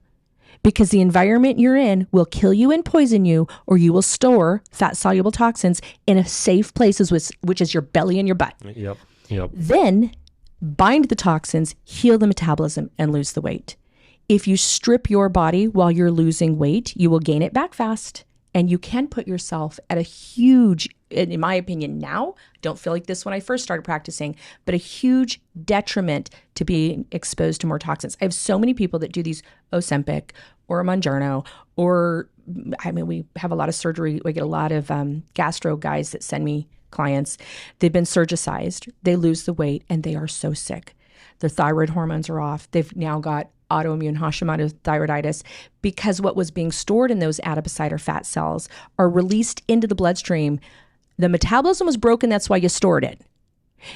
Because the environment you're in will kill you and poison you, or you will store fat-soluble toxins in a safe place, which is your belly and your butt. Yep. Then bind the toxins, heal the metabolism, and lose the weight. If you strip your body while you're losing weight, you will gain it back fast. And you can put yourself at a huge, in my opinion now, don't feel like this when I first started practicing, but a huge detriment to being exposed to more toxins. I have so many people that do these Ozempic or Mounjaro, or, we have a lot of surgery. We get a lot of gastro guys that send me clients. They've been surgicized. They lose the weight and they are so sick. Their thyroid hormones are off. They've now got autoimmune Hashimoto's thyroiditis, because what was being stored in those adipocyte or fat cells are released into the bloodstream. The metabolism was broken. That's why you stored it.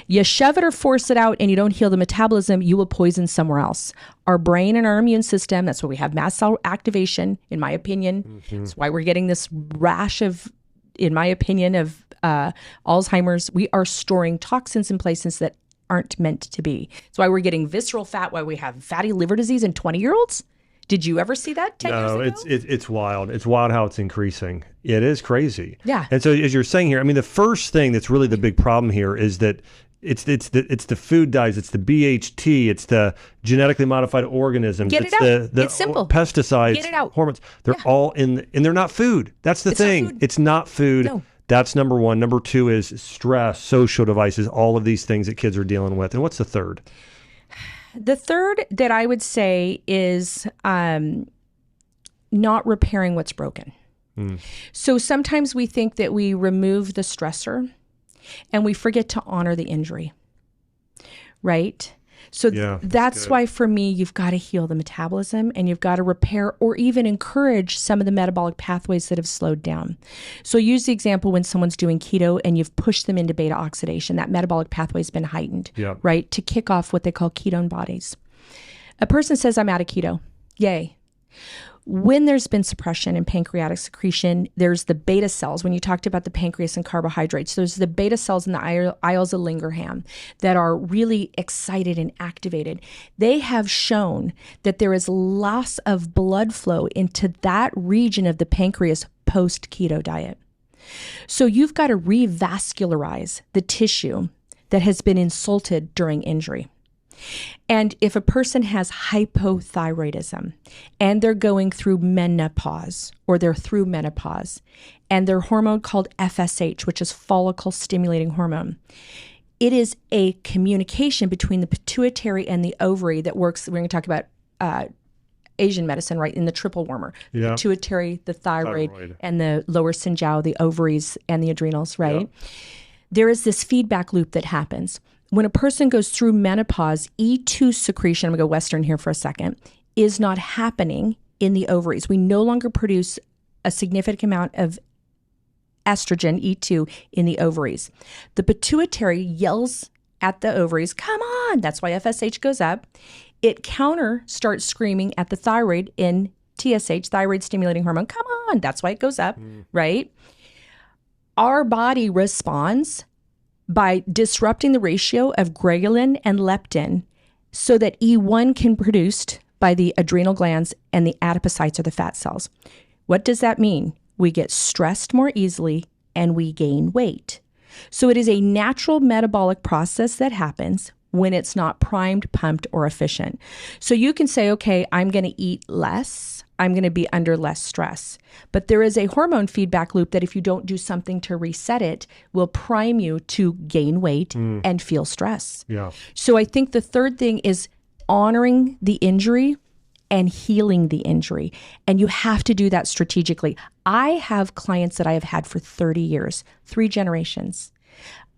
You shove it or force it out and you don't heal the metabolism, you will poison somewhere else. Our brain and our immune system, that's why we have mast cell activation, in my opinion. That's why we're getting this rash of, in my opinion, of Alzheimer's. We are storing toxins in places that aren't meant to be. That's why we're getting visceral fat, why we have fatty liver disease in 20-year-olds. Did you ever see that 10 years ago? No, it's wild. It's wild how it's increasing. It is crazy. Yeah. And so as you're saying here, the first thing that's really the big problem here is that it's the food dyes, it's the BHT, it's the genetically modified organisms, Get it out. It's simple. Pesticides, Get it out. hormones. They're all and they're not food. That's the thing. It's not food. No. That's number one. Number two is stress, social devices, all of these things that kids are dealing with. And what's the third? The third that I would say is not repairing what's broken. So sometimes we think that we remove the stressor and we forget to honor the injury, right? So that's why for me, you've got to heal the metabolism and you've got to repair or even encourage some of the metabolic pathways that have slowed down. So use the example when someone's doing keto and you've pushed them into beta oxidation, that metabolic pathway has been heightened, right? To kick off what they call ketone bodies. A person says, I'm out of keto. Yay. When there's been suppression in pancreatic secretion, there's the beta cells. When you talked about the pancreas and carbohydrates, there's the beta cells in the aisles of Langerhans that are really excited and activated. They have shown that there is loss of blood flow into that region of the pancreas post-keto diet. So you've got to revascularize the tissue that has been insulted during injury. And if a person has hypothyroidism and they're going through menopause or they're through menopause and their hormone called FSH, which is follicle stimulating hormone, it is a communication between the pituitary and the ovary that works. We're going to talk about Asian medicine, right, in the triple warmer. The pituitary, the thyroid, and the lower Sinjao, the ovaries and the adrenals, right? Yeah. There is this feedback loop that happens. When a person goes through menopause, E2 secretion, I'm going to go Western here for a second, is not happening in the ovaries. We no longer produce a significant amount of estrogen, E2, in the ovaries. The pituitary yells at the ovaries, come on, that's why FSH goes up. It starts screaming at the thyroid in TSH, thyroid stimulating hormone, come on, that's why it goes up, right? Our body responds by disrupting the ratio of ghrelin and leptin so that E1 can be produced by the adrenal glands and the adipocytes or the fat cells. What does that mean? We get stressed more easily and we gain weight. So it is a natural metabolic process that happens when it's not primed, pumped, or efficient. So you can say, okay, I'm going to eat less. I'm going to be under less stress. But there is a hormone feedback loop that if you don't do something to reset it, will prime you to gain weight and feel stress. Yeah. So I think the third thing is honoring the injury and healing the injury. And you have to do that strategically. I have clients that I have had for 30 years, 3 generations.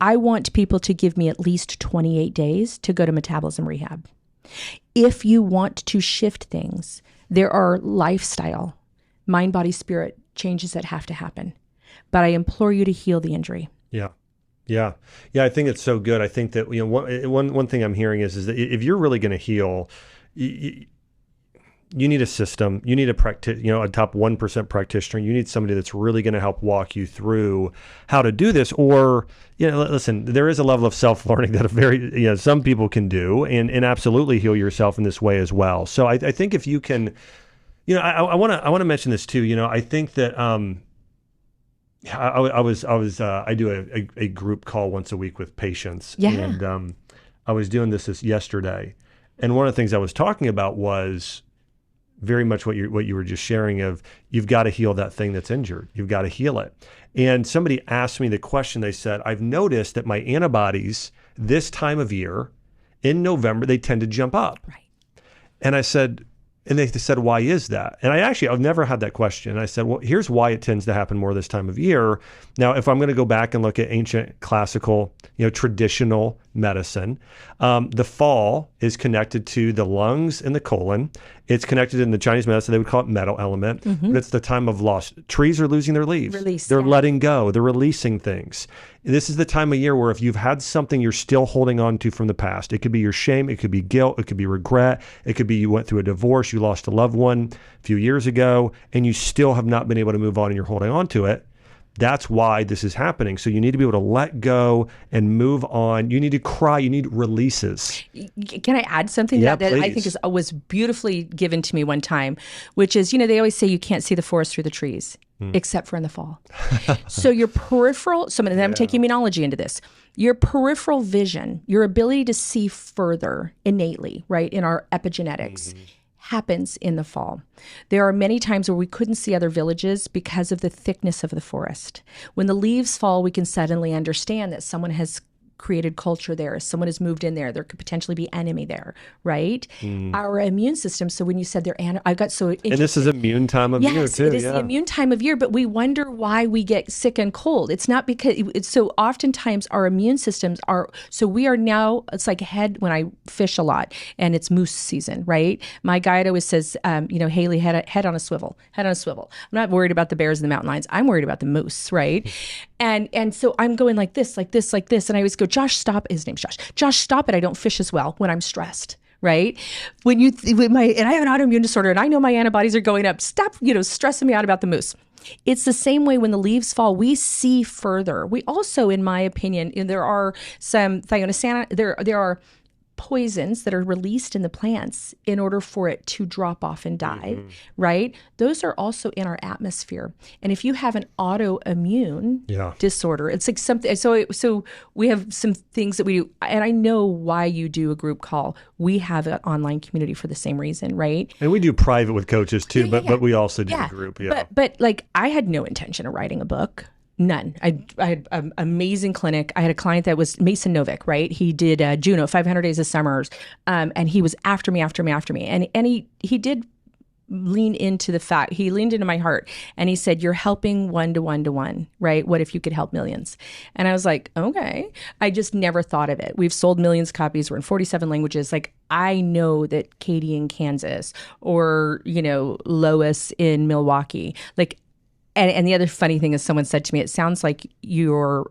I want people to give me at least 28 days to go to metabolism rehab. If you want to shift things, there are lifestyle, mind, body, spirit changes that have to happen. But I implore you to heal the injury. Yeah. Yeah. I think it's so good. I think that one thing I'm hearing is that if you're really going to heal, you need a system. You need a top 1% practitioner. You need somebody that's really going to help walk you through how to do this. Or, listen, there is a level of self-learning that some people can do and absolutely heal yourself in this way as well. So I think if you can, I want to mention this too. I think that I do a group call once a week with patients, and I was doing this yesterday, and one of the things I was talking about was very much what you were just sharing of you've got to heal that thing that's injured. You've got to heal it. And somebody asked me the question. They said, I've noticed that my antibodies this time of year in November, they tend to jump up. Right. And I said, and they said, why is that? And I've never had that question. And I said, well, here's why it tends to happen more this time of year. Now, if I'm going to go back and look at ancient, classical, traditional medicine, the fall is connected to the lungs and the colon. It's connected in the Chinese medicine, they would call it metal element, but it's the time of loss. Trees are losing their leaves. They're letting go. They're releasing things. This is the time of year where if you've had something you're still holding on to from the past, it could be your shame, it could be guilt, it could be regret, it could be you went through a divorce, you lost a loved one a few years ago, and you still have not been able to move on and you're holding on to it. That's why this is happening. So you need to be able to let go and move on. You need to cry. You need releases. Can I add something to that I think was beautifully given to me one time, which is, they always say you can't see the forest through the trees, except for in the fall. So your peripheral, I'm taking immunology into this. Your peripheral vision, your ability to see further innately, right, in our epigenetics, happens in the fall. There are many times where we couldn't see other villages because of the thickness of the forest. When the leaves fall, we can suddenly understand that someone has created culture there. Someone has moved in there. There could potentially be enemy there, right? Our immune system. So when you said I got so interested. And this is immune time of year too. It is the immune time of year, but we wonder why we get sick and cold. It's not because so oftentimes our immune systems so we are now, it's like when I fish a lot and it's moose season, right? My guide always says, Haylie, head on a swivel. I'm not worried about the bears and the mountain lions. I'm worried about the moose, right? And so I'm going like this. And I always go, Josh, stop. His name's Josh. Josh, stop it. I don't fish as well when I'm stressed, right? And I have an autoimmune disorder and I know my antibodies are going up. Stop, stressing me out about the moose. It's the same way when the leaves fall, we see further. We also, in my opinion, there are some there are poisons that are released in the plants in order for it to drop off and die, right? Those are also in our atmosphere. And if you have an autoimmune disorder, it's like something, so we have some things that we do, and I know why you do a group call. We have an online community for the same reason, right? And we do private with coaches too, but we also do a group. Yeah. But like, I had no intention of writing a book. None. I had an amazing clinic. I had a client that was Mason Novick, right? He did Juno, 500 Days of Summers, and he was after me. And he did lean into the fact, he leaned into my heart, and he said, you're helping 1 to 1 to 1, right? What if you could help millions? And I was like, okay. I just never thought of it. We've sold millions of copies. We're in 47 languages. Like, I know that Katie in Kansas or, Lois in Milwaukee, like, and the other funny thing is, someone said to me, it sounds like you're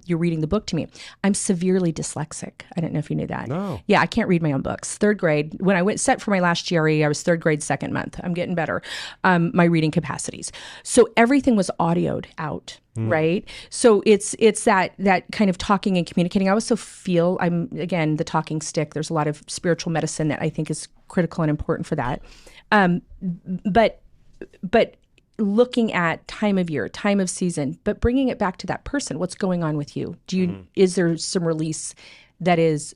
reading the book to me. I'm severely dyslexic. I didn't know if you knew that. No. Yeah, I can't read my own books. 3rd grade, when I went set for my last GRE, I was 3rd grade, 2nd month. I'm getting better. My reading capacities. So everything was audioed out. Right. So it's that kind of talking and communicating. I also feel I'm, again, the talking stick. There's a lot of spiritual medicine that I think is critical and important for that. But looking at time of year, time of season, but bringing it back to that person, what's going on with you? Is there some release that is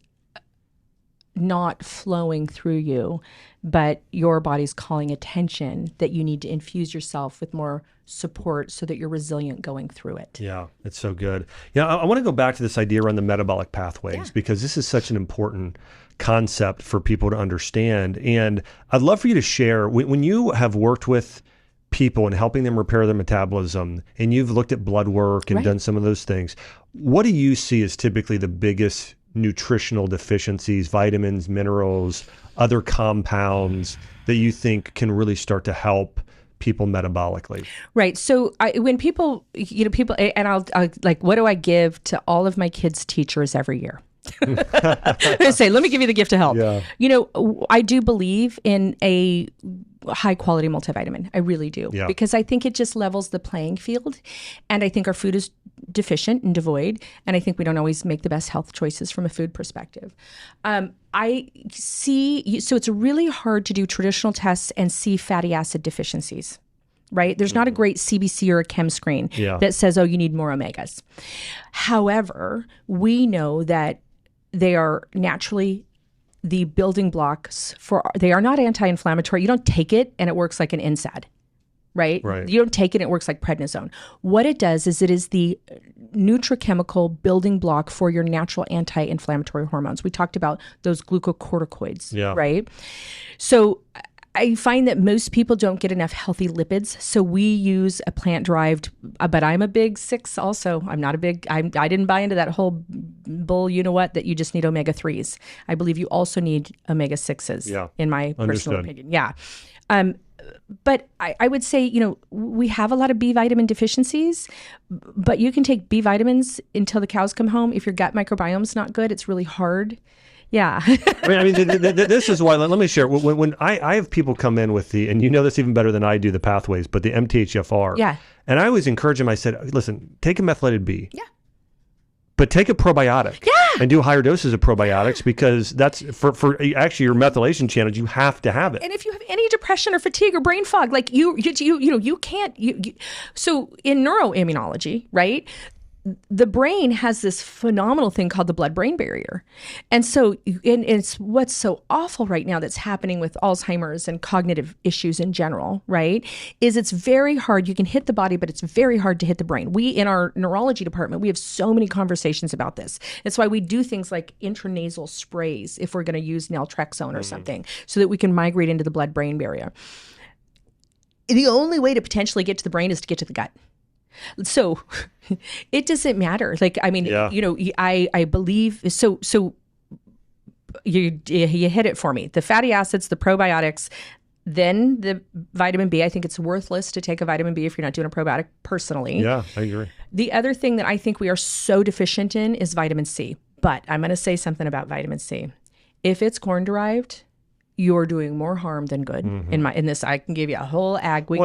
not flowing through you, but your body's calling attention that you need to infuse yourself with more support so that you're resilient going through it? Yeah, it's so good. Yeah, I want to go back to this idea around the metabolic pathways because this is such an important concept for people to understand. And I'd love for you to share, when you have worked with people and helping them repair their metabolism, and you've looked at blood work and done some of those things, what do you see as typically the biggest nutritional deficiencies, vitamins, minerals, other compounds that you think can really start to help people metabolically? Right. So when people, and I'll like, what do I give to all of my kids' teachers every year? I say, let me give you the gift of help. Yeah. I do believe in a high quality multivitamin. I really do. Yeah. Because I think it just levels the playing field. And I think our food is deficient and devoid. And I think we don't always make the best health choices from a food perspective. I see, so it's really hard to do traditional tests and see fatty acid deficiencies. Right? There's not a great CBC or a chem screen that says, oh, you need more omegas. However, we know that they are naturally the building blocks they are not anti-inflammatory. You don't take it and it works like an NSAID, right? You don't take it and it works like prednisone. What it does is it is the nutrichemical building block for your natural anti-inflammatory hormones. We talked about those glucocorticoids, right? So I find that most people don't get enough healthy lipids. So we use a plant-derived, but I'm a big 6 also. I'm not a big, I didn't buy into that whole bull, that you just need omega-3s. I believe you also need omega-6s in my personal opinion. Yeah. But I would say, we have a lot of B vitamin deficiencies, but you can take B vitamins until the cows come home. If your gut microbiome's not good, it's really hard. Yeah. I mean, this is why, let me share. When I have people come in with and you know this even better than I do, the pathways, but the MTHFR. Yeah. And I always encourage them, I said, listen, take a methylated B. Yeah. But take a probiotic. Yeah. And do higher doses of probiotics because that's for actually your methylation channels, you have to have it. And if you have any depression or fatigue or brain fog, like you can't, so in neuroimmunology, right? The brain has this phenomenal thing called the blood-brain barrier. And so and it's what's so awful right now that's happening with Alzheimer's and cognitive issues in general, right, is it's very hard. You can hit the body, but it's very hard to hit the brain. We, in our neurology department, we have so many conversations about this. That's why we do things like intranasal sprays if we're going to use naltrexone or something so that we can migrate into the blood-brain barrier. The only way to potentially get to the brain is to get to the gut. So it doesn't matter. Like, I mean, I believe so you hit it for me. The fatty acids, the probiotics, then the vitamin B. I think it's worthless to take a vitamin B if you're not doing a probiotic personally. Yeah, I agree. The other thing that I think we are so deficient in is vitamin C. But I'm going to say something about vitamin C. If it's corn derived, you're doing more harm than good. In this, I can give you a whole ag week.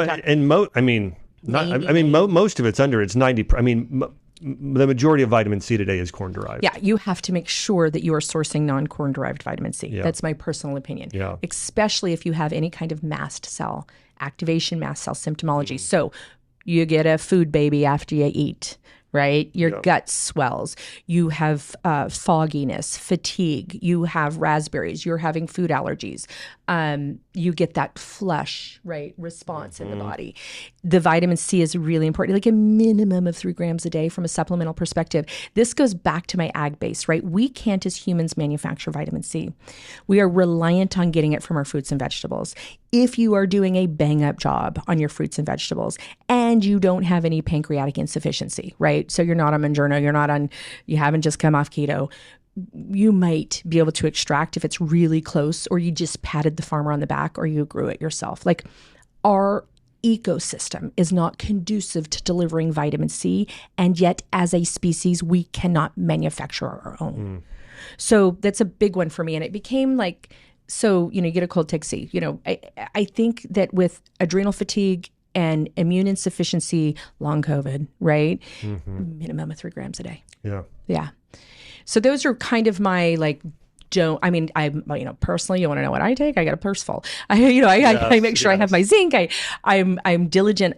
Most of it's under, it's 90. I mean, the majority of vitamin C today is corn derived. Yeah, you have to make sure that you are sourcing non-corn derived vitamin C. Yeah. That's my personal opinion. Yeah. Especially if you have any kind of mast cell activation, mast cell symptomology. So you get a food baby after you eat, right? Your gut swells. You have fogginess, fatigue. You have raspberries. You're having food allergies. You get that flush, right, response in the body. The vitamin C is really important, like a minimum of 3 grams a day from a supplemental perspective. This goes back to my ag base, right? We can't as humans manufacture vitamin C. We are reliant on getting it from our fruits and vegetables. If you are doing a bang up job on your fruits and vegetables and you don't have any pancreatic insufficiency, right? So you're not on Mounjaro, you haven't just come off keto, you might be able to extract if it's really close, or you just patted the farmer on the back, or you grew it yourself. Like, our ecosystem is not conducive to delivering vitamin C, and yet as a species, we cannot manufacture our own. So that's a big one for me. And it became like, so, you get a cold, take C. I think that with adrenal fatigue and immune insufficiency, long COVID, right? Minimum of 3 grams a day. Yeah. Yeah. So those are kind of my personally, you want to know what I take? I got a purse full. I make sure I have my zinc. I'm diligent.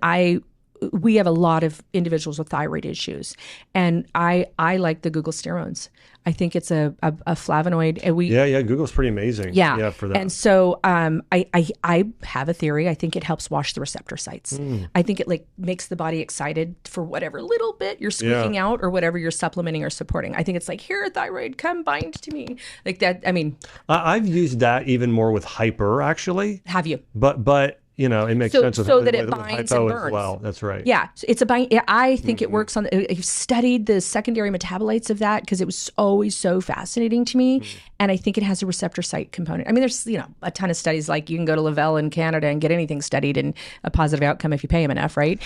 We have a lot of individuals with thyroid issues, and I like the glucosterones. I think it's a flavonoid. And Google's pretty amazing. Yeah, for that. And so I have a theory. I think it helps wash the receptor sites. I think it makes the body excited for whatever little bit you're squeaking out or whatever you're supplementing or supporting. I think it's like, here, thyroid, come bind to me. Like that. I mean, I've used that even more with hyper, actually. Have you? But it makes sense so that it binds and burns. As well. That's right. Yeah, so it's a bind. I think it works on. I've studied the secondary metabolites of that because it was always so fascinating to me, and I think it has a receptor site component. I mean, there's a ton of studies. Like, you can go to Lavelle in Canada and get anything studied, and a positive outcome if you pay them enough, right?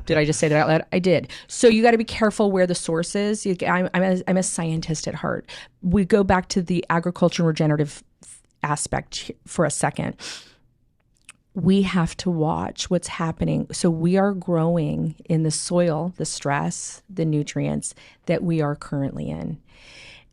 Did I just say that out loud? I did. So you got to be careful where the source is. I'm a scientist at heart. We go back to the agriculture and regenerative aspect for a second. We have to watch what's happening. So we are growing in the soil, the stress, the nutrients that we are currently in.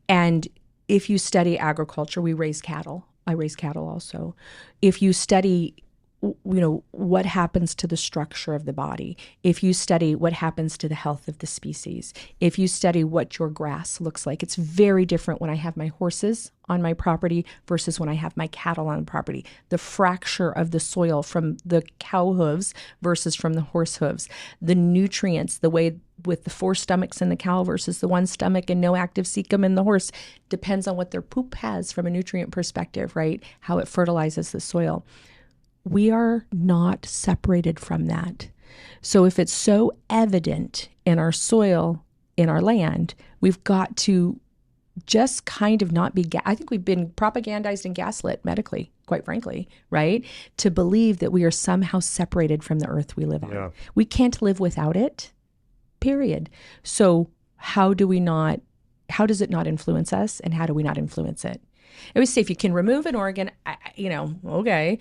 And if you study agriculture, we raise cattle. I raise cattle also. If you study, what happens to the structure of the body, if you study what happens to the health of the species, if you study what your grass looks like, it's very different when I have my horses on my property versus when I have my cattle on the property. The fracture of the soil from the cow hooves versus from the horse hooves, the nutrients, the way with the 4 stomachs in the cow versus the 1 stomach and no active cecum in the horse, depends on what their poop has from a nutrient perspective, right? How it fertilizes the soil. We are not separated from that. So if it's so evident in our soil, in our land, we've got to just kind of not be, I think we've been propagandized and gaslit medically, quite frankly, right? To believe that we are somehow separated from the earth we live on. Yeah. We can't live without it, period. So how does it not influence us, and how do we not influence it? I always say, if you can remove an organ, okay.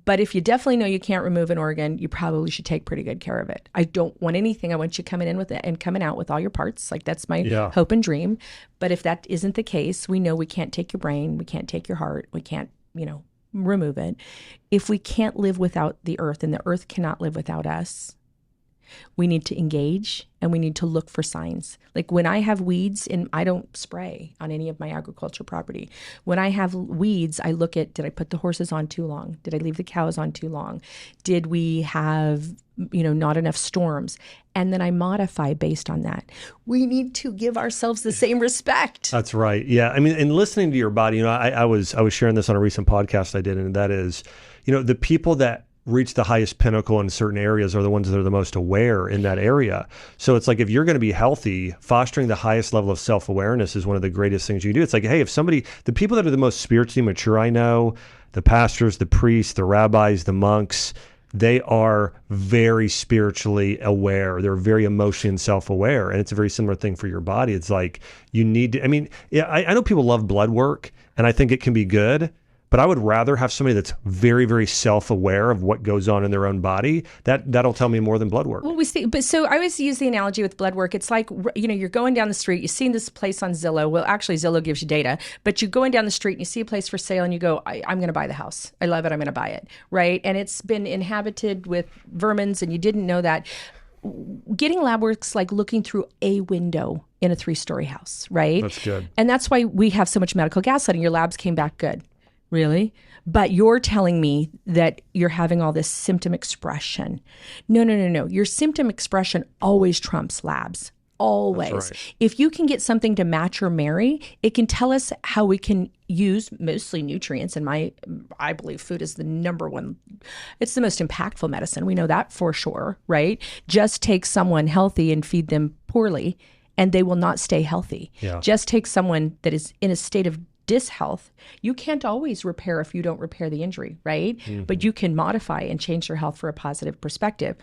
But if you definitely know you can't remove an organ, you probably should take pretty good care of it. I don't want anything. I want you coming in with it and coming out with all your parts. Like, that's my hope and dream. But if that isn't the case, we know we can't take your brain. We can't take your heart. We can't, remove it. If we can't live without the earth, and the earth cannot live without us, we need to engage, and we need to look for signs. Like, when I have weeds, and I don't spray on any of my agriculture property. When I have weeds, I look at, did I put the horses on too long? Did I leave the cows on too long? Did we have, not enough storms? And then I modify based on that. We need to give ourselves the same respect. That's right. Yeah. I mean, and listening to your body, I was sharing this on a recent podcast I did, and that is, the people that reach the highest pinnacle in certain areas are the ones that are the most aware in that area. So it's like, if you're going to be healthy, fostering the highest level of self-awareness is one of the greatest things you do. It's like, hey, the people that are the most spiritually mature I know, the pastors, the priests, the rabbis, the monks, they are very spiritually aware. They're very emotionally and self-aware. And it's a very similar thing for your body. It's like, you need to, I know people love blood work, and I think it can be good. but I would rather have somebody that's very, very self-aware of what goes on in their own body. That'll tell me more than blood work. Well, so I always use the analogy with blood work. It's like, you're going down the street, you've seen this place on Zillow. Well, actually Zillow gives you data, but you're going down the street and you see a place for sale and you go, I'm going to buy the house. I love it. I'm going to buy it. Right. And it's been inhabited with vermins and you didn't know that. Getting lab work's like looking through a window in a 3-story house, right? That's good. And that's why we have so much medical gaslighting. Your labs came back good. Really? But you're telling me that you're having all this symptom expression. No. Your symptom expression always trumps labs. Always. That's right. If you can get something to match or marry, it can tell us how we can use mostly nutrients. And I believe food is the number one. It's the most impactful medicine. We know that for sure, right? Just take someone healthy and feed them poorly, and they will not stay healthy. Yeah. Just take someone that is in a state of dishealth. You can't always repair if you don't repair the injury, right? Mm-hmm. But you can modify and change their health for a positive perspective.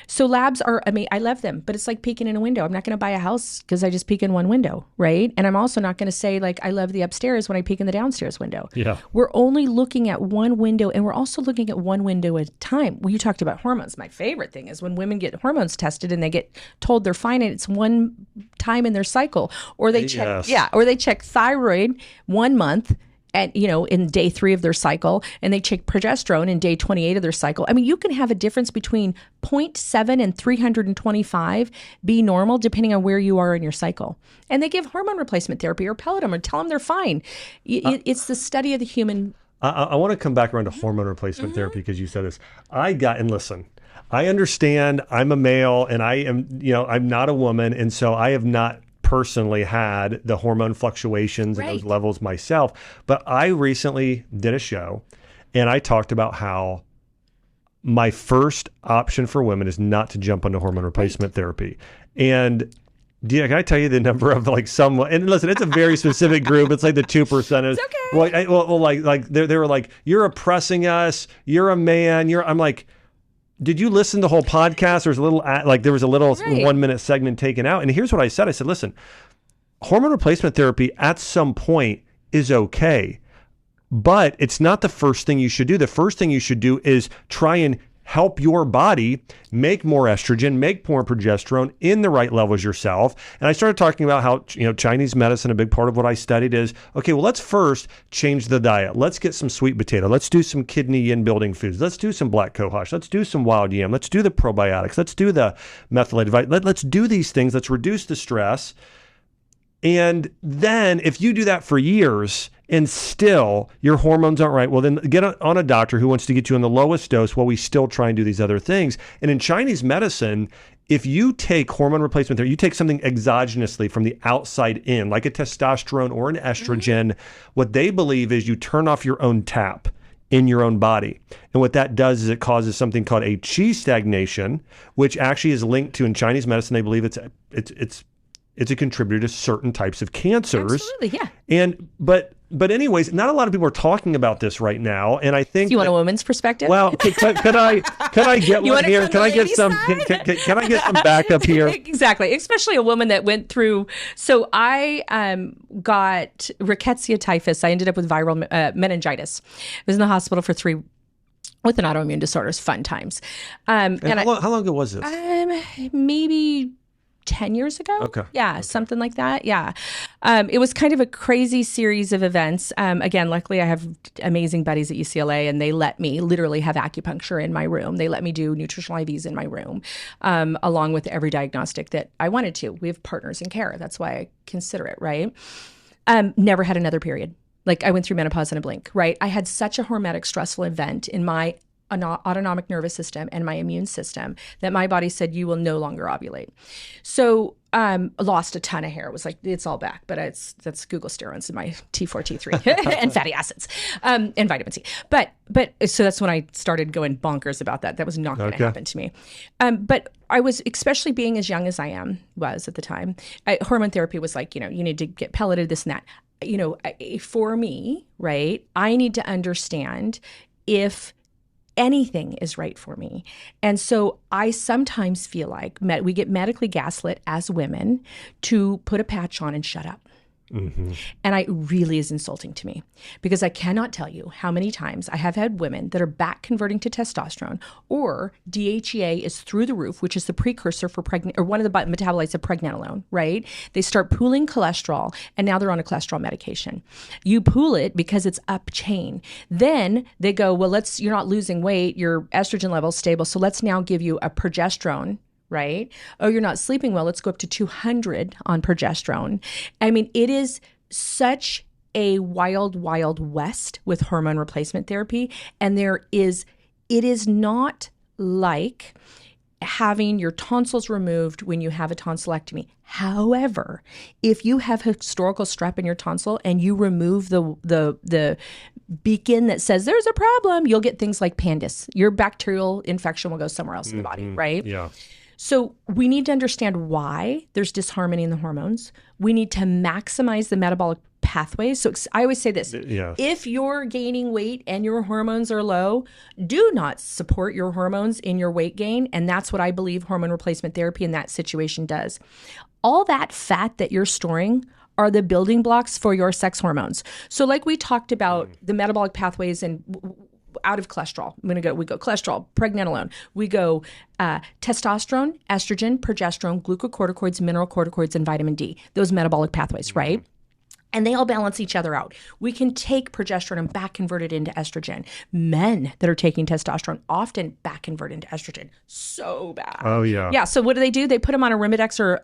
So labs are, I love them, but it's like peeking in a window. I'm not going to buy a house because I just peek in one window, right? And I'm also not going to say like, I love the upstairs when I peek in the downstairs window. Yeah. We're only looking at one window, and we're also looking at one window at a time. Well, you talked about hormones. My favorite thing is when women get hormones tested and they get told they're fine and it's one time in their cycle, or they check thyroid 1 month, and in day 3 of their cycle, and they check progesterone in day 28 of their cycle. You can have a difference between 0.7 and 325 be normal depending on where you are in your cycle. And they give hormone replacement therapy or pellet them or tell them they're fine. It's the study of the human. I want to come back around to hormone replacement therapy because you said this. And listen, I understand I'm a male and I am, I'm not a woman. And so I have not personally had the hormone fluctuations and those levels myself. But I recently did a show and I talked about how my first option for women is not to jump onto hormone replacement therapy. And can I tell you the number of and listen, it's a very specific group. It's like the 2%. It's okay. They were like, you're oppressing us. You're a man. I'm like, did you listen to the whole podcast? There was a little 1 minute segment taken out. And here's what I said. I said, listen, hormone replacement therapy at some point is okay, but it's not the first thing you should do. The first thing you should do is try and help your body make more estrogen, make more progesterone in the right levels yourself. And I started talking about how, Chinese medicine, a big part of what I studied is, okay, well, let's first change the diet. Let's get some sweet potato. Let's do some kidney yin building foods. Let's do some black cohosh. Let's do some wild yam. Let's do the probiotics. Let's do the methylated vitamin. Let's do these things. Let's reduce the stress. And then if you do that for years and still your hormones aren't right, well, then get on a doctor who wants to get you on the lowest dose while we still try and do these other things. And in Chinese medicine, if you take hormone replacement therapy, you take something exogenously from the outside in, like a testosterone or an estrogen, what they believe is you turn off your own tap in your own body. And what that does is it causes something called a qi stagnation, which actually is linked to, in Chinese medicine, they believe it's a contributor to certain types of cancers. Absolutely, yeah. And but anyways, not a lot of people are talking about this right now, and I think. You want a woman's perspective? Well, could I get one here? Can I get some? Can I get some backup here? Exactly, especially a woman that went through. So I got rickettsia typhus. I ended up with viral meningitis. I was in the hospital for 3 with an autoimmune disorders. Fun times. And how long ago was this? Maybe 10 years ago. Okay. Yeah, okay. Something like that. Yeah. It was kind of a crazy series of events. Again, luckily I have amazing buddies at UCLA and they let me literally have acupuncture in my room. They let me do nutritional IVs in my room, along with every diagnostic that I wanted to. We have partners in care. That's why I consider it, right? Never had another period. Like I went through menopause in a blink, right? I had such a hormetic, stressful event in my autonomic nervous system and my immune system that my body said, you will no longer ovulate. So lost a ton of hair. It was like, it's all back, but that's Google steroids in my T4, T3 and fatty acids and vitamin C. But so that's when I started going bonkers about that. That was not going to happen to me. But I was, especially being as young as I was at the time, hormone therapy was like, you need to get pelleted, this and that. For me, right, I need to understand if anything is right for me. And so I sometimes feel like we get medically gaslit as women to put a patch on and shut up. And it really is insulting to me because I cannot tell you how many times I have had women that are back converting to testosterone, or DHEA is through the roof, which is the precursor for or one of the metabolites of pregnenolone, right? They start pooling cholesterol and now they're on a cholesterol medication. You pool it because it's up chain. Then they go, well, you're not losing weight, your estrogen level's stable, so let's now give you a progesterone, right? Oh, you're not sleeping well. Let's go up to 200 on progesterone. I mean, it is such a wild, wild west with hormone replacement therapy. And it is not like having your tonsils removed when you have a tonsillectomy. However, if you have historical strep in your tonsil and you remove the beacon that says there's a problem, you'll get things like pandis. Your bacterial infection will go somewhere else in the body, right? Yeah. So we need to understand why there's disharmony in the hormones. We need to maximize the metabolic pathways. So I always say this, if you're gaining weight and your hormones are low, do not support your hormones in your weight gain. And that's what I believe hormone replacement therapy in that situation does. All that fat that you're storing are the building blocks for your sex hormones. So like we talked about the metabolic pathways and out of cholesterol. We go cholesterol, pregnenolone. We go testosterone, estrogen, progesterone, glucocorticoids, mineral corticoids, and vitamin D. Those metabolic pathways, right? And they all balance each other out. We can take progesterone and back convert it into estrogen. Men that are taking testosterone often back convert into estrogen. So bad. Oh, yeah. Yeah, so what do? They put them on a Arimidex or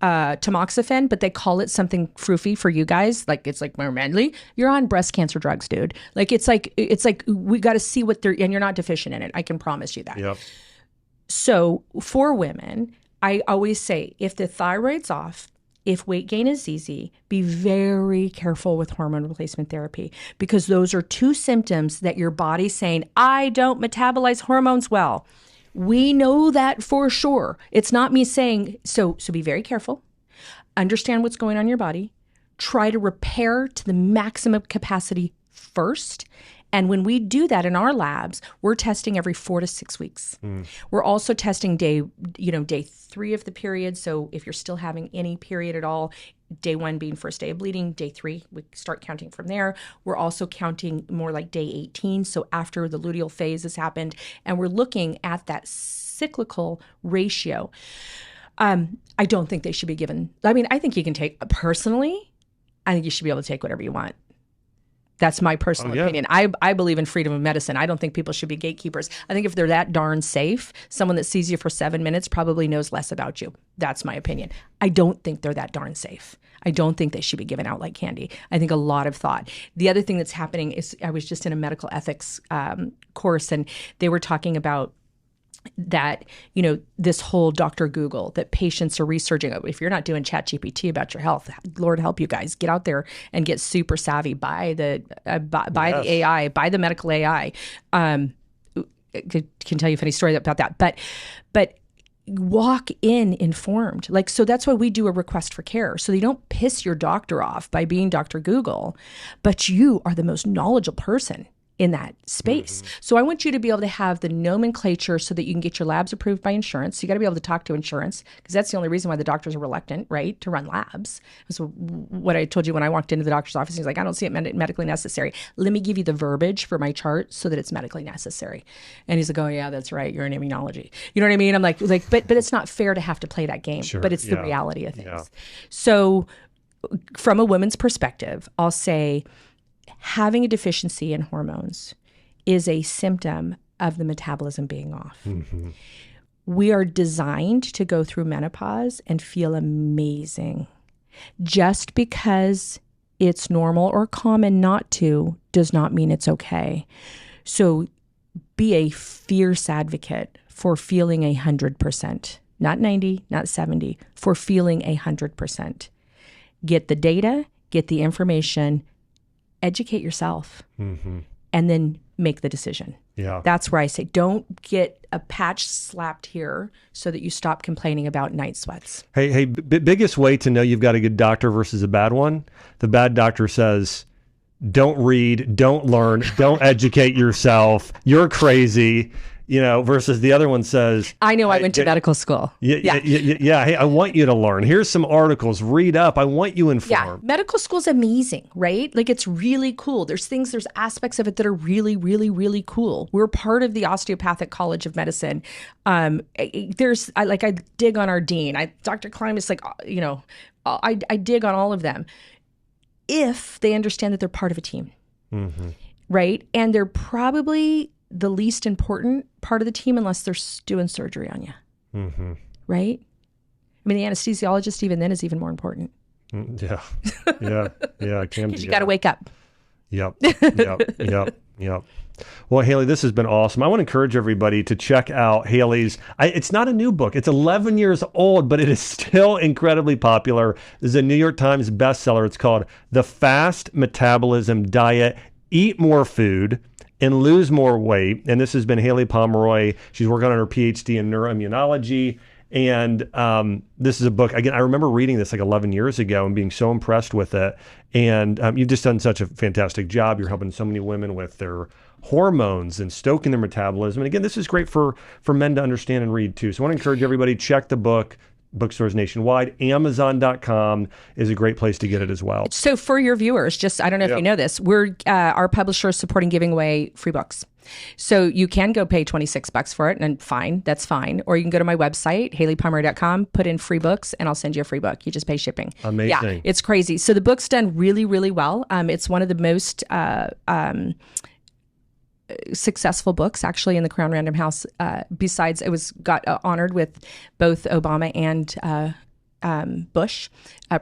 tamoxifen, but they call it something froofy for you guys. Like, it's like more manly. You're on breast cancer drugs, dude. Like, it's like we got to see what and you're not deficient in it. I can promise you that. Yep. So for women, I always say, if the thyroid's off, if weight gain is easy, be very careful with hormone replacement therapy, because those are two symptoms that your body's saying, I don't metabolize hormones well. We know that for sure. It's not me saying, so be very careful. Understand what's going on in your body. Try to repair to the maximum capacity first. And when we do that in our labs, we're testing every 4 to 6 weeks. We're also testing day 3 of the period. So if you're still having any period at all, day 1 being first day of bleeding, day 3, we start counting from there. We're also counting more like day 18. So after the luteal phase has happened, and we're looking at that cyclical ratio. I don't think they should be given. I mean, I think you can take, personally, I think you should be able to take whatever you want. That's my personal opinion. I believe in freedom of medicine. I don't think people should be gatekeepers. I think if they're that darn safe, someone that sees you for 7 minutes probably knows less about you. That's my opinion. I don't think they're that darn safe. I don't think they should be given out like candy. I think a lot of thought. The other thing that's happening is, I was just in a medical ethics course, and they were talking about that, this whole Dr. Google, that patients are researching. If you're not doing ChatGPT about your health, Lord help you guys, get out there and get super savvy. Buy the AI, buy the medical AI. Can tell you a funny story about that. But walk in informed. So that's why we do a request for care. So you don't piss your doctor off by being Dr. Google, but you are the most knowledgeable person in that space. So I want you to be able to have the nomenclature so that you can get your labs approved by insurance. So you got to be able to talk to insurance, because that's the only reason why the doctors are reluctant, right, to run labs. So what I told you when I walked into the doctor's office, he's like, I don't see it medically necessary. Let me give you the verbiage for my chart so that it's medically necessary. And he's like, oh yeah, that's right, you're in immunology. You know what I mean? I'm like, but it's not fair to have to play that game. Sure, but it's the reality of things. Yeah. So from a woman's perspective, I'll say, having a deficiency in hormones is a symptom of the metabolism being off. We are designed to go through menopause and feel amazing. Just because it's normal or common not to does not mean it's okay. So be a fierce advocate for feeling 100%, not 90, not 70, for feeling 100%. Get the data, get the information, educate yourself, and then make the decision. Yeah. That's where I say, don't get a patch slapped here so that you stop complaining about night sweats. Hey, biggest way to know you've got a good doctor versus a bad one, the bad doctor says, don't read, don't learn, don't educate yourself, you're crazy. versus the other one says, I know, I went to medical school. Yeah. Hey, I want you to learn. Here's some articles, read up. I want you informed. Yeah, medical school's amazing, right? Like, it's really cool. There's aspects of it that are really, really, really cool. We're part of the Osteopathic College of Medicine. I dig on our dean. Dr. Klein is like, I dig on all of them if they understand that they're part of a team, right? And they're probably the least important part of the team unless they're doing surgery on you, right? I mean, the anesthesiologist even then is even more important. Yeah. Because you got to wake up. Yep. Well, Haylie, this has been awesome. I want to encourage everybody to check out Haylie's. It's not a new book. It's 11 years old, but it is still incredibly popular. This is a New York Times bestseller. It's called The Fast Metabolism Diet. Eat more food and lose more weight. And this has been Haylie Pomroy. She's working on her PhD in neuroimmunology. And this is a book, again, I remember reading this like 11 years ago and being so impressed with it. And you've just done such a fantastic job. You're helping so many women with their hormones and stoking their metabolism. And again, this is great for men to understand and read too. So I want to encourage everybody, check the book. Bookstores nationwide. Amazon.com is a great place to get it as well. So for your viewers, I don't know if you know this, our publisher is supporting giving away free books. So you can go pay $26 for it, and fine, that's fine. Or you can go to my website, HayliePomroy.com, put in free books, and I'll send you a free book. You just pay shipping. Amazing. Yeah, it's crazy. So the book's done really, really well. It's one of the most successful books actually in the Crown Random House. Besides, it got honored with both Obama and Bush,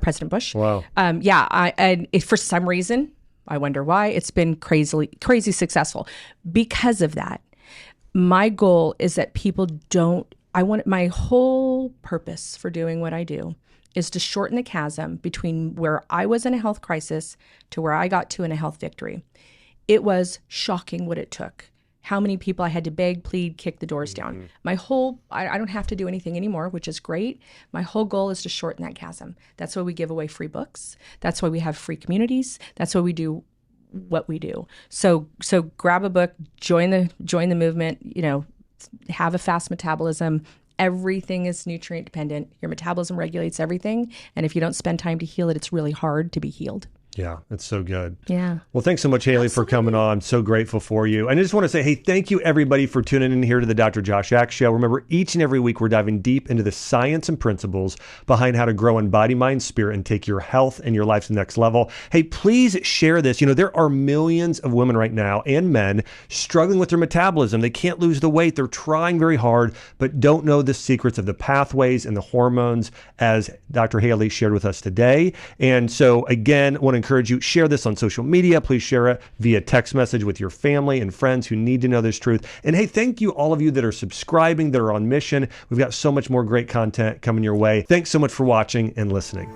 President Bush. Wow. For some reason, I wonder why, it's been crazy successful. Because of that, my goal is that people my whole purpose for doing what I do is to shorten the chasm between where I was in a health crisis to where I got to in a health victory. It was shocking what it took. How many people I had to beg, plead, kick the doors down. I don't have to do anything anymore, which is great. My whole goal is to shorten that chasm. That's why we give away free books. That's why we have free communities. That's why we do what we do. So grab a book, join the movement, have a fast metabolism. Everything is nutrient dependent. Your metabolism regulates everything. And if you don't spend time to heal it, it's really hard to be healed. Yeah, it's so good. Yeah. Well, thanks so much, Haylie, for coming on. I'm so grateful for you. And I just want to say, hey, thank you, everybody, for tuning in here to the Dr. Josh Axe Show. Remember, each and every week, we're diving deep into the science and principles behind how to grow in body, mind, spirit, and take your health and your life to the next level. Hey, please share this. There are millions of women right now and men struggling with their metabolism. They can't lose the weight. They're trying very hard, but don't know the secrets of the pathways and the hormones, as Dr. Haylie shared with us today. And so, again, I want to encourage you, share this on social media. Please share it via text message with your family and friends who need to know this truth. And hey, thank you all of you that are subscribing, that are on mission. We've got so much more great content coming your way. Thanks so much for watching and listening.